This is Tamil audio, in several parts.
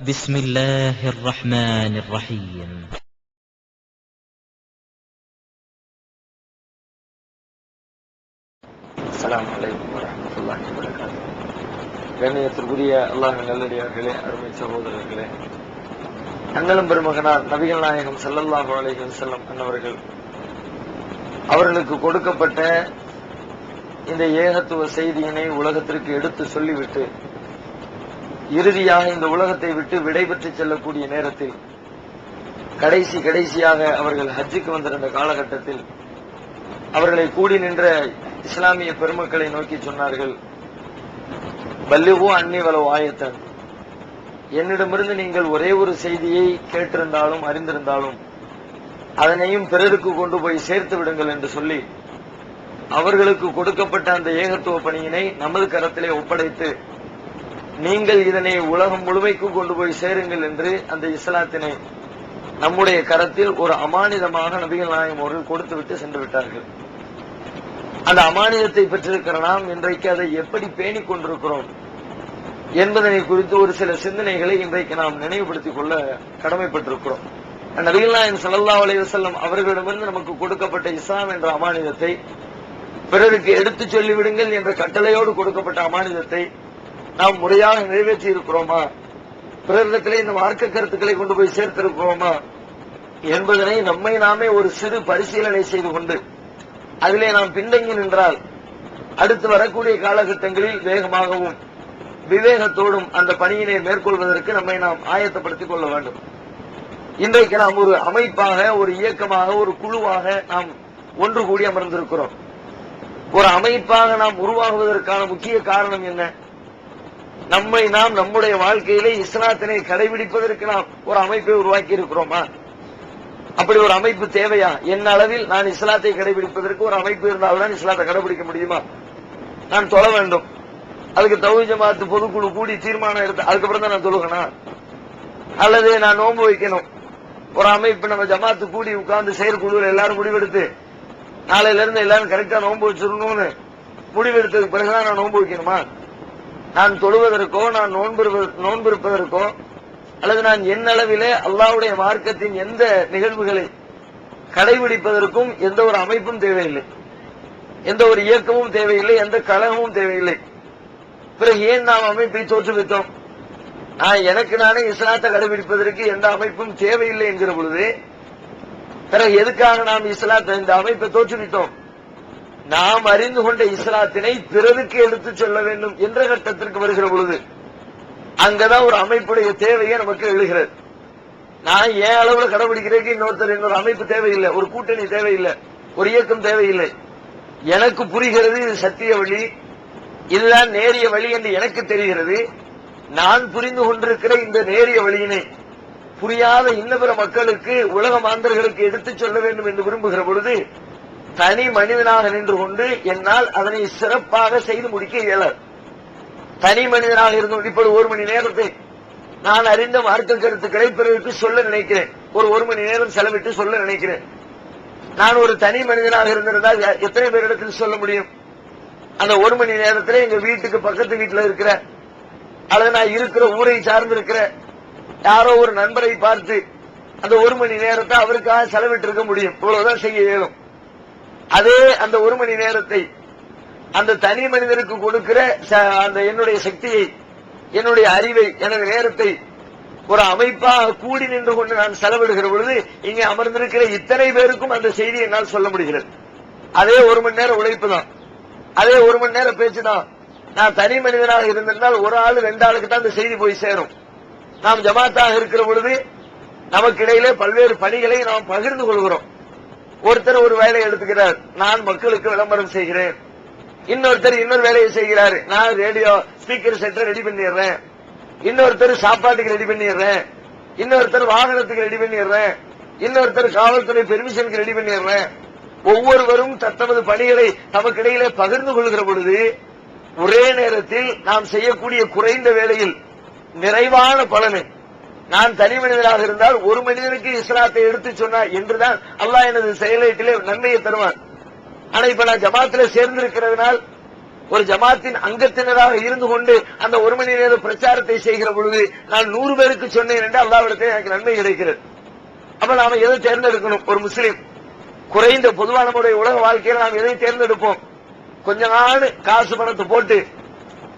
بسم الله الرحمن الرحيم. السلام عليكم ورحمة الله وبركاته. கண்ணியத்திற்குரிய அல்லாஹ்வின் நல்லடியார்களே, அருமை சகோதரர்களே, அண்ணலும் பெருமகனார் நபிகள் நாயகம் ஸல்லல்லாஹு அலைஹி வஸல்லம் அன்னவர்கள் அவர்களுக்கு கொடுக்கப்பட்ட இந்த ஏகத்துவ செய்தியினை உலகத்திற்கு எடுத்து சொல்லிவிட்டு இறுதியாக இந்த உலகத்தை விட்டு விடைபெற்று செல்லக்கூடிய நேரத்தில் கடைசியாக அவர்கள் ஹஜ்ஜுக்கு வந்திருந்த காலகட்டத்தில் அவர்களை கூடி நின்ற இஸ்லாமிய பெருமக்களை நோக்கி சொன்னார்கள், பல்லிகு அன்னி வலவ் ஆயத்தன், என்னிடமிருந்து நீங்கள் ஒரே ஒரு செய்தியை கேட்டிருந்தாலும் அறிந்திருந்தாலும் அதனையும் பிறருக்கு கொண்டு போய் சேர்த்து விடுங்கள் என்று சொல்லி அவர்களுக்கு கொடுக்கப்பட்ட அந்த ஏகத்துவ பணியினை நமது கரத்திலே ஒப்படைத்து நீங்கள் இதனை உலகம் முழுமைக்கும் கொண்டு போய் சேருங்கள் என்று அந்த இஸ்லாத்தினை நம்முடைய கரத்தில் ஒரு அமானிதமாக நபிகள் நாயகம் அவர்கள் கொடுத்துவிட்டு சென்று விட்டார்கள். அந்த அமானிதத்தை பெற்றிருக்கிற நாம் இன்றைக்கு அதை எப்படி பேணிக் கொண்டிருக்கிறோம் என்பதனை குறித்து ஒரு சில சிந்தனைகளை இன்றைக்கு நாம் நினைவுபடுத்திக் கொள்ள கடமைப்பட்டிருக்கிறோம். நபிகள் நாயகம் ஸல்லல்லாஹு அலைஹி வஸல்லம் அவர்களிடமிருந்து நமக்கு கொடுக்கப்பட்ட இஸ்லாம் என்ற அமானிதத்தை, பிறருக்கு எடுத்துச் சொல்லிவிடுங்கள் என்ற கட்டளையோடு கொடுக்கப்பட்ட அமானிதத்தை நாம் முறையாக நிறைவேற்றி இருக்கிறோமா, பிறரிடத்திலே இந்த மார்க்க கருத்துக்களை கொண்டு போய் சேர்த்திருக்கிறோமா என்பதனை நம்மை நாமே ஒரு சிறு பரிசீலனை செய்து கொண்டு அதிலே நாம் பின்தங்கி நின்றால் அடுத்து வரக்கூடிய காலகட்டங்களில் வேகமாகவும் விவேகத்தோடும் அந்த பணியினை மேற்கொள்வதற்கு நம்மை நாம் ஆயத்தப்படுத்திக் கொள்ள வேண்டும். இன்றைக்கு நாம் ஒரு அமைப்பாக, ஒரு இயக்கமாக, ஒரு குழுவாக நாம் ஒன்று கூடி அமர்ந்திருக்கிறோம். ஒரு அமைப்பாக நாம் உருவாகுவதற்கான முக்கிய காரணம் என்ன? நம்மை நாம் நம்முடைய வாழ்க்கையிலே இஸ்லாத்தினை கடைபிடிப்பதற்கு நாம் ஒரு அமைப்பை உருவாக்கி இருக்கிறோமா? அப்படி ஒரு அமைப்பு தேவையா? என் அளவில் நான் இஸ்லாத்தை கடைபிடிப்பதற்கு ஒரு அமைப்பு இருந்தால்தான் இஸ்லாத்தை கடைபிடிக்க முடியுமா? நான் தொழ வேண்டும், அதுக்கு தௌஹீத் ஜமாஅத் பொதுக்குழு கூடி தீர்மானம் எடுத்து அதுக்கப்புறம் தான் நான் தொழுகணும். அல்லது நான் நோன்பு வைக்கணும், ஒரு அமைப்பு நம்ம ஜமாத்து கூடி உட்கார்ந்து செயற்குழுவில் எல்லாரும் முடிவெடுத்து நாளையில இருந்து எல்லாரும் கரெக்டா நோன்பு வச்சிடணும்னு முடிவெடுத்ததுக்கு பிறகுதான் நான் நோன்பு வைக்கணுமா? நான் தொழுவதற்கோ, நான் நோன்பு இருப்பதற்கோ, அல்லது நான் என் அளவிலே அல்லாஹ்வுடைய மார்க்கத்தின் எந்த நிகழ்வுகளை கடைபிடிப்பதற்கும் எந்த ஒரு அமைப்பும் தேவையில்லை, எந்த ஒரு இயக்கமும் தேவையில்லை, எந்த கழகமும் தேவையில்லை. பிறகு ஏன் நாம் அமைப்பை தோற்றுவித்தோம்? எனக்கு நானே இஸ்லாத்தை கடைபிடிப்பதற்கு எந்த அமைப்பும் தேவையில்லை என்கிற பொழுது பிறகு எதுக்காக நாம் இஸ்லாத்தை இந்த அமைப்பை தோற்றுவித்தோம்? நாம் அறிந்து கொண்ட இஸ்லாத்தினை பிறருக்கு எடுத்துச் சொல்ல வேண்டும் என்ற கட்டத்திற்கு வருகிற பொழுது அங்கதான் ஒரு அமைப்புடைய தேவையே நமக்கு எழுகிறது. நான் ஏன் அளவுல கடைபிடிக்கிறதுக்கு இன்னொரு அமைப்பு தேவையில்லை, ஒரு கூட்டணி தேவையில்லை, ஒரு இயக்கம் தேவையில்லை. எனக்கு புரிகிறது இது சத்திய வழி, இதுதான் நேரிய வழி என்று எனக்கு தெரிகிறது. நான் புரிந்து கொண்டிருக்கிற இந்த நேரிய வழியினை புரியாத இன்ன பிற மக்களுக்கு, உலக மாந்தர்களுக்கு எடுத்துச் சொல்ல வேண்டும் என்று விரும்புகிற பொழுது தனி மனிதனாக நின்று கொண்டு என்னால் அதனை சிறப்பாக செய்து முடிக்க இயலாது. தனி மனிதனாக இருந்து இப்படி ஒரு மணி நேரத்தை நான் அறிந்த மார்க்க கருத்துக்களை பிறருக்கு சொல்ல நினைக்கிறேன், ஒரு மணி நேரம் செலவிட்டு சொல்ல நினைக்கிறேன். நான் ஒரு தனி மனிதனாக இருந்திருந்தால் எத்தனை பேரிடத்தில் சொல்ல முடியும்? அந்த ஒரு மணி நேரத்தில் எங்க வீட்டுக்கு பக்கத்து வீட்டில் இருக்கிற அல்லது நான் இருக்கிற ஊரை சார்ந்து இருக்கிற யாரோ ஒரு நண்பரை பார்த்து அந்த ஒரு மணி நேரத்தை அவருக்காக செலவிட்டு இருக்க முடியும், இவ்வளவுதான் செய்ய இயலும். அதே அந்த ஒரு மணி நேரத்தை அந்த தனி மனிதனுக்கு கொடுக்கிற அந்த என்னுடைய சக்தியை, என்னுடைய அறிவை, எனது நேரத்தை ஒரு அமைப்பாக கூடி நின்று கொண்டு நான் செலவிடுகிற பொழுது இங்கே அமர்ந்திருக்கிற இத்தனை பேருக்கும் அந்த செய்தியை என்னால் சொல்ல முடிகிறது. அதே ஒரு மணி நேரம் உழைப்பு தான், அதே ஒரு மணி நேரம் பேச்சு தான். நான் தனி மனிதனாக இருந்திருந்தால் ஒரு ஆளு 2 ஆளுக்கு தான் அந்த செய்தி போய் சேரும். நாம் ஜமாத்தாக இருக்கிற பொழுது நமக்கு இடையிலே பல்வேறு பணிகளை நாம் பகிர்ந்து கொள்கிறோம். ஒருத்தர் ஒரு வேலையை எடுத்துக்கிறார், நான் மக்களுக்கு விளம்பரம் செய்கிறேன். இன்னொருத்தர் இன்னொரு வேலையை செய்கிறாரு, நான் ரேடியோ ஸ்பீக்கர் செட்டை ரெடி பண்ணிடுறேன். இன்னொருத்தர் சாப்பாட்டுக்கு ரெடி பண்ணிடுறேன். இன்னொருத்தர் வாகனத்துக்கு ரெடி பண்ணிடுறேன். இன்னொருத்தர் காவல்துறை பெர்மிஷனுக்கு ரெடி பண்ணிடுறேன். ஒவ்வொருவரும் தத்தமது பணிகளை நமக்கு இடையிலே பகிர்ந்து கொள்கிற பொழுது ஒரே நேரத்தில் நாம் செய்யக்கூடிய குறைந்த வேளையில் நிறைவான பலனை, நான் தனி மனிதனாக இருந்தால் ஒரு மனிதனுக்கு இஸ்லாத்தை எடுத்து சொன்னார் என்றுதான் அல்லாஹ் எனது செயலீட்டிலே நன்மையை தருவான். ஆனா இப்ப நான் ஜமாத்துல சேர்ந்திருக்கிறதுனால் ஒரு ஜமாத்தின் அங்கத்தினராக இருந்து கொண்டு அந்த ஒரு மணி நேர பிரச்சாரத்தை செய்கிற பொழுது நான் 100 பேருக்கு சொன்னேன் என்று அல்லாஹ்விடத்தில் எனக்கு நன்மை கிடைக்கிறது. அப்ப நாம எதை தேர்ந்தெடுக்கணும்? ஒரு முஸ்லீம் குறைந்த பொதுவான நம்முடைய உலக வாழ்க்கையில நாம் எதை தேர்ந்தெடுப்போம்? கொஞ்ச நாள் காசு பணத்தை போட்டு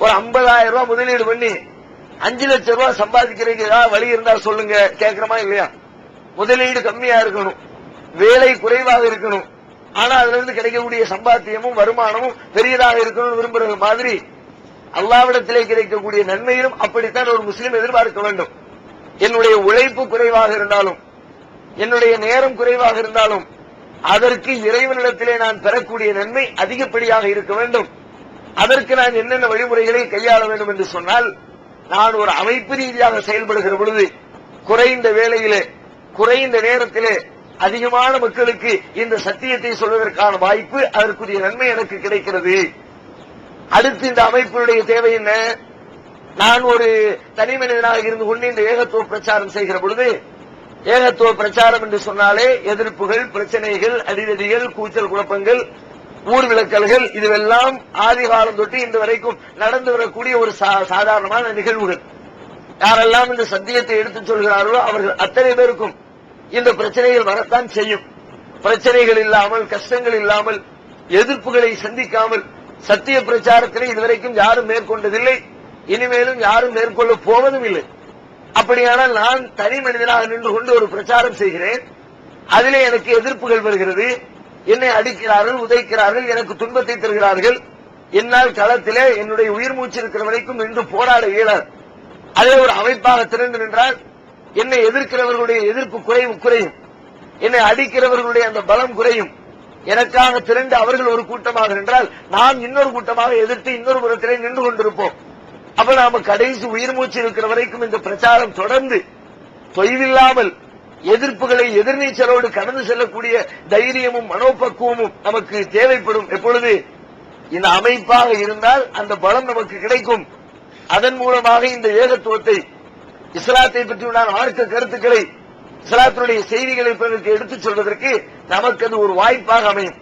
ஒரு 50,000 ரூபாய் முதலீடு பண்ணி 5 லட்சம் ரூபாய் சம்பாதிக்கிறதுக்கு ஏதாவது வழி இருந்தா சொல்லுங்க, கேட்கிறோமா இல்லையா? முதலீடு கம்மியா இருக்கணும், வேலை குறைவாக இருக்கணும், ஆனா அதுல இருந்து கிடைக்கக்கூடிய சம்பாத்தியமும் வருமானமும் பெரியதாக இருக்கணும்னு விரும்புறது மாதிரி அல்லாஹ்விடத்திலே கிடைக்கக்கூடிய நன்மையிலும் அப்படித்தான் ஒரு முஸ்லீம் எதிர்பார்க்க வேண்டும். என்னுடைய உழைப்பு குறைவாக இருந்தாலும், என்னுடைய நேரம் குறைவாக இருந்தாலும், அதற்கு இறைவனிடத்திலே நான் பெறக்கூடிய நன்மை அதிகப்படியாக இருக்க வேண்டும். அதற்கு நான் என்னென்ன வழிமுறைகளை கையாள வேண்டும் என்று சொன்னால், நான் ஒரு அமைப்பு ரீதியாக செயல்படுகிற பொழுது குறைந்த வேளையிலே குறைந்த நேரத்திலே அதிகமான மக்களுக்கு இந்த சத்தியத்தை சொல்வதற்கான வாய்ப்பு, அதற்குரிய நன்மை எனக்கு கிடைக்கிறது. அடுத்து இந்த அமைப்பினுடைய தேவை என்ன? நான் ஒரு தனி மனிதனாக இருந்து கொண்டு இந்த ஏகத்துவ பிரச்சாரம் செய்கிற பொழுது, ஏகத்துவ பிரச்சாரம் என்று சொன்னாலே எதிர்ப்புகள், பிரச்சனைகள், அடிதடிகள், கூச்சல் குழப்பங்கள், ஊர் விளக்கல்கள், இதுவெல்லாம் ஆதி காலம் தொட்டு இந்த வரைக்கும் நடந்து வரக்கூடிய ஒரு சாதாரணமான நிகழ்வுகள். யாரெல்லாம் இந்த சத்தியத்தை எடுத்துச் சொல்கிறார்களோ அவர்கள் அத்தனை பேருக்கும் இந்த பிரச்சனைகள் வரத்தான் செய்யும். பிரச்சனைகள் இல்லாமல், கஷ்டங்கள் இல்லாமல், எதிர்ப்புகளை சந்திக்காமல் சத்திய பிரச்சாரத்திலே இதுவரைக்கும் யாரும் மேற்கொண்டதில்லை, இனிமேலும் யாரும் மேற்கொள்ள போவதும் இல்லை. அப்படியானால் நான் தனி மனிதனாக நின்று கொண்டு ஒரு பிரச்சாரம் செய்கிறேன், அதிலே எனக்கு எதிர்ப்புகள் வருகிறது, என்னை அடிக்கிறார்கள், உதைக்கிறார்கள், எனக்கு துன்பத்தை தருகிறார்கள். என்னால் களத்திலே என்னுடைய உயிர் மூச்சு இருக்கிற வரைக்கும் நின்று போராட இயலாது. அதே ஒரு அமைப்பாக திரண்டு நின்றால் என்னை எதிர்க்கிறவர்களுடைய எதிர்ப்பு குறையும், என்னை அடிக்கிறவர்களுடைய அந்த பலம் குறையும். எனக்காக திரண்டு அவர்கள் ஒரு கூட்டமாக நின்றால் நாம் இன்னொரு கூட்டமாக எதிர்த்து இன்னொரு புறத்திலே நின்று கொண்டிருப்போம். அப்ப நாம கடைசி உயிர் மூச்சு இருக்கிற வரைக்கும் இந்த பிரச்சாரம் தொடர்ந்து தொய்வில்லாமல் எதிர்ப்புகளை எதிர்நீச்சலோடு கடந்து செல்லக்கூடிய தைரியமும் மனோபக்குவமும் நமக்கு தேவைப்படும். எப்பொழுது இந்த அமைப்பாக இருந்தால் அந்த பலம் நமக்கு கிடைக்கும். அதன் மூலமாக இந்த ஏகத்துவத்தை, இஸ்லாத்தை பற்றியுள்ள மார்க்க கருத்துக்களை, இஸ்லாத்தினுடைய செய்திகளை பிறருக்கு எடுத்துச் சொல்வதற்கு நமக்கு அது ஒரு வாய்ப்பாக அமையும்.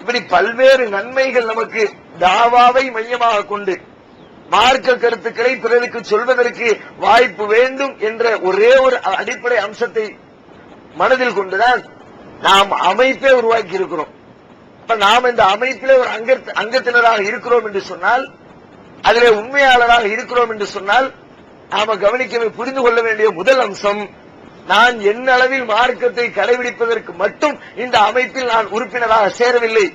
இப்படி பல்வேறு நன்மைகள் நமக்கு தாவாவை மையமாக கொண்டு மார்க்க கருத்துக்களை பிறருக்கு சொல்வதற்கு வாய்ப்பு வேண்டும் என்ற ஒரே ஒரு அடிப்படை அம்சத்தை மனதில் கொண்டுதான் நாம் அமைப்பை உருவாக்கி இருக்கிறோம். இப்ப நாம் இந்த அமைப்பிலே ஒரு அங்கத்தினராக இருக்கிறோம் என்று சொன்னால், அதிலே உண்மையாளராக இருக்கிறோம் என்று சொன்னால், நாம கவனிக்க புரிந்து கொள்ள வேண்டிய முதல் அம்சம், நான் என்ன அளவில் மார்க்கத்தை கடைபிடிப்பதற்கு மட்டும் இந்த அமைப்பில் நான் உறுப்பினராக சேரவில்லை,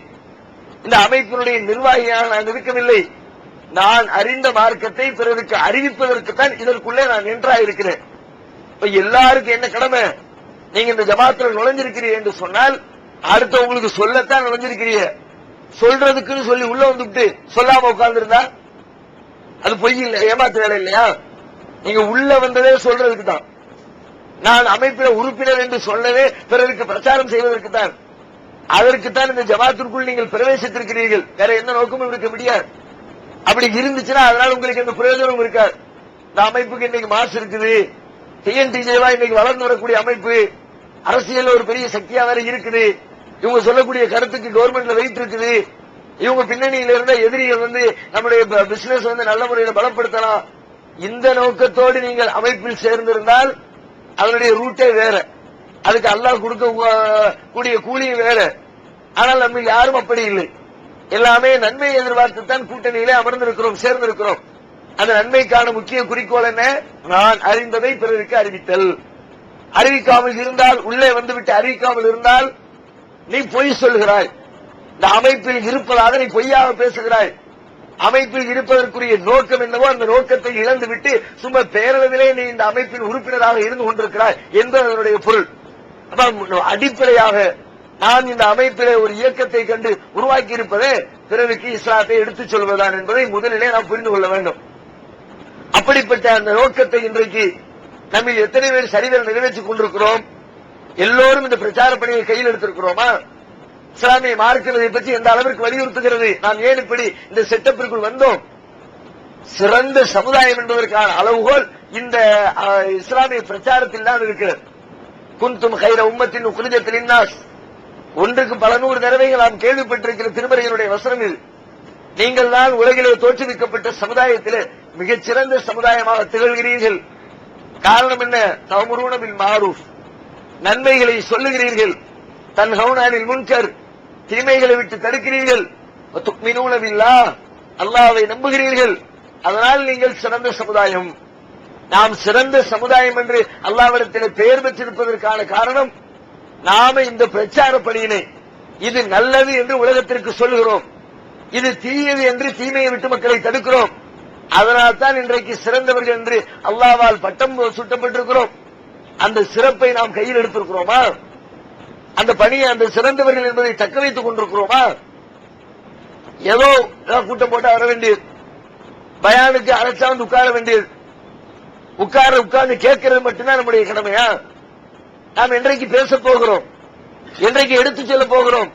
இந்த அமைப்பினுடைய நிர்வாகியாக நான் இருக்கவில்லை. நான் அறிந்த மார்க்கத்தை பிறருக்கு அறிவிப்பதற்குத்தான் இதற்குள்ளே நான் நின்றாயிருக்கிறேன். இப்ப எல்லாருக்கும் என்ன கடமை? நீங்க இந்த ஜமாத்துல நுழைஞ்சிருக்கிறீங்க என்று சொன்னால் அடுத்தவங்களுக்கு சொல்லத்தான் நுழைஞ்சிருக்கிறீங்க. சொல்றதுக்குன்னு சொல்லி உள்ள வந்துட்டு சொல்லாம உட்கார்ந்து இருந்தா அது பொய் இல்ல, ஏமாத்து வேலை இல்லையா? நீங்க உள்ள வந்ததே சொல்றதுக்கு தான். நான் அமைப்பில உறுப்பினர் என்று சொல்லவே பிறருக்கு பிரச்சாரம் செய்வதற்கு தான். அதற்குத்தான் இந்த ஜமாத்திற்குள் நீங்கள் பிரவேசித்திருக்கிறீர்கள். வேற எந்த நோக்கமும் இருக்க முடியாது. அப்படி இருந்துச்சுன்னா அதனால உங்களுக்கு எந்த பிரயோஜனமும் இருக்காது. இந்த அமைப்புக்கு இன்னைக்கு மாசு இருக்குது, டிஎன்டிஜேவா இன்னைக்கு வளர்ந்து வரக்கூடிய அமைப்பு, அரசியல் ஒரு பெரிய சக்தியா வேற இருக்குது, இவங்க சொல்லக்கூடிய கருத்துக்கு கவர்மெண்ட்ல வெயிட் இருக்குது, இவங்க பின்னணியில இருந்த எதிரிகள் நம்முடைய பிசினஸ் நல்ல முறையில் பலப்படுத்தலாம். இந்த நோக்கத்தோடு நீங்கள் அமைப்பில் சேர்ந்திருந்தால் அதனுடைய ரூட்டே வேற, அதுக்கு அல்லாஹ் கொடுக்க கூடிய கூலியும் வேற. ஆனால் நம்ம யாரும் அப்படி இல்லை. எல்லாமே நன்மை எதிர்பார்த்துத்தான் கூட்டணியிலே அமர்ந்திருக்கிறோம், சேர்ந்திருக்கிறோம். அந்த நன்மைக்கான முக்கிய குறிக்கோள் என்ன? நான் அறிந்ததை பிறருக்கு அறிவித்தல். அறிவிக்காமல் இருந்தால், உள்ளே வந்துவிட்டு அறிவிக்காமல் இருந்தால் நீ பொய் சொல்கிறாய். இந்த அமைப்பில் இருப்பதாக நீ பொய்யாக பேசுகிறாய். அமைப்பில் இருப்பதற்குரிய நோக்கம் என்னவோ அந்த நோக்கத்தை இழந்துவிட்டு சும்மா பேரளவிலே நீ இந்த அமைப்பின் உறுப்பினராக இருந்து கொண்டிருக்கிறாய் என்பது அதனுடைய பொருள். அடிப்படையாக நான் இந்த அமைப்பிலே ஒரு இயக்கத்தை கண்டு உருவாக்கி இருப்பதே பிறருக்கு இஸ்லாத்தை எடுத்துச் சொல்வதுதான் என்பதை முதலிலே நாம் புரிந்து கொள்ள வேண்டும். அப்படிப்பட்ட அந்த நோக்கத்தை இன்றைக்கு நம்ம எத்தனை பேர் சரிவர நிறைவேற்றிக் கொண்டிருக்கிறோம்? எல்லோரும் இந்த பிரச்சார பணியை கையில் எடுத்திருக்கிறோமா? இஸ்லாமிய மார்க்கத்தை பற்றி எந்த அளவிற்கு வலியுறுத்துகிறது? நாம் ஏன் இப்படி இந்த செட்டப்பிற்குள் வந்தோம்? சிறந்த சமுதாயம் என்பதற்கான அளவுகோல் இந்த இஸ்லாமிய பிரச்சாரத்தில் தான் இருக்கிறது. குந்தும் கைர உம்மத்தின் உக்ரிஜத் லின்னாஸ், ஒன்றுக்கு பல நூறு தடவைகள் நாம் கேள்விப்பட்டிருக்கிற திருமறையினுடைய வசனம் இது. நீங்கள் தான் உலகிலே தோற்றுவிக்கப்பட்ட சமுதாயத்திலே மிகச்சிறந்த சமுதாயமாக திகழ்கிறீர்கள். காரணம் என்ன? தஅமுரூன பில் மஅரூஃப், நன்மைகளை சொல்லுகிறீர்கள். தன்ஹவுன அனில் முன்கர், தீமைகளை விட்டு தடுக்கிறீர்கள். வ துக்மினூன பில்லாஹ், அல்லாஹ்வை நம்புகிறீர்கள். அதனால் நீங்கள் சிறந்த சமுதாயம். நாம் சிறந்த சமுதாயம் என்று அல்லாஹ்விடத்தில் பெயர் பெற்றிருப்பதற்கான காரணம், நாம இந்த பிரச்சார பணியினை இது நல்லது என்று உலகத்திற்கு சொல்லுகிறோம், இது தீயது என்று தீமையை விட்டு மக்களை தடுக்கிறோம். அதனால் தான் இன்றைக்கு சிறந்தவர்கள் என்று அல்லாஹ்வால் பட்டம் சூட்டப்பட்டிருக்கிறோம். அந்த சிறப்பை நாம் கையில் எடுத்திருக்கிறோமா? அந்த பணியை, அந்த சிறந்தவர்கள் என்பதை தக்க வைத்துக் கொண்டிருக்கிறோமா? ஏதோ கூட்டம் போட்டா வர வேண்டியது, பயானுக்கு அழைச்சா வந்து உட்கார வேண்டியது, உட்கார்ந்து கேட்கிறது மட்டும்தான் நம்முடைய கடமையா? நாம் என்றைக்கு பேச போகிறோம்? என்றைக்கு எடுத்துச் செல்ல போகிறோம்?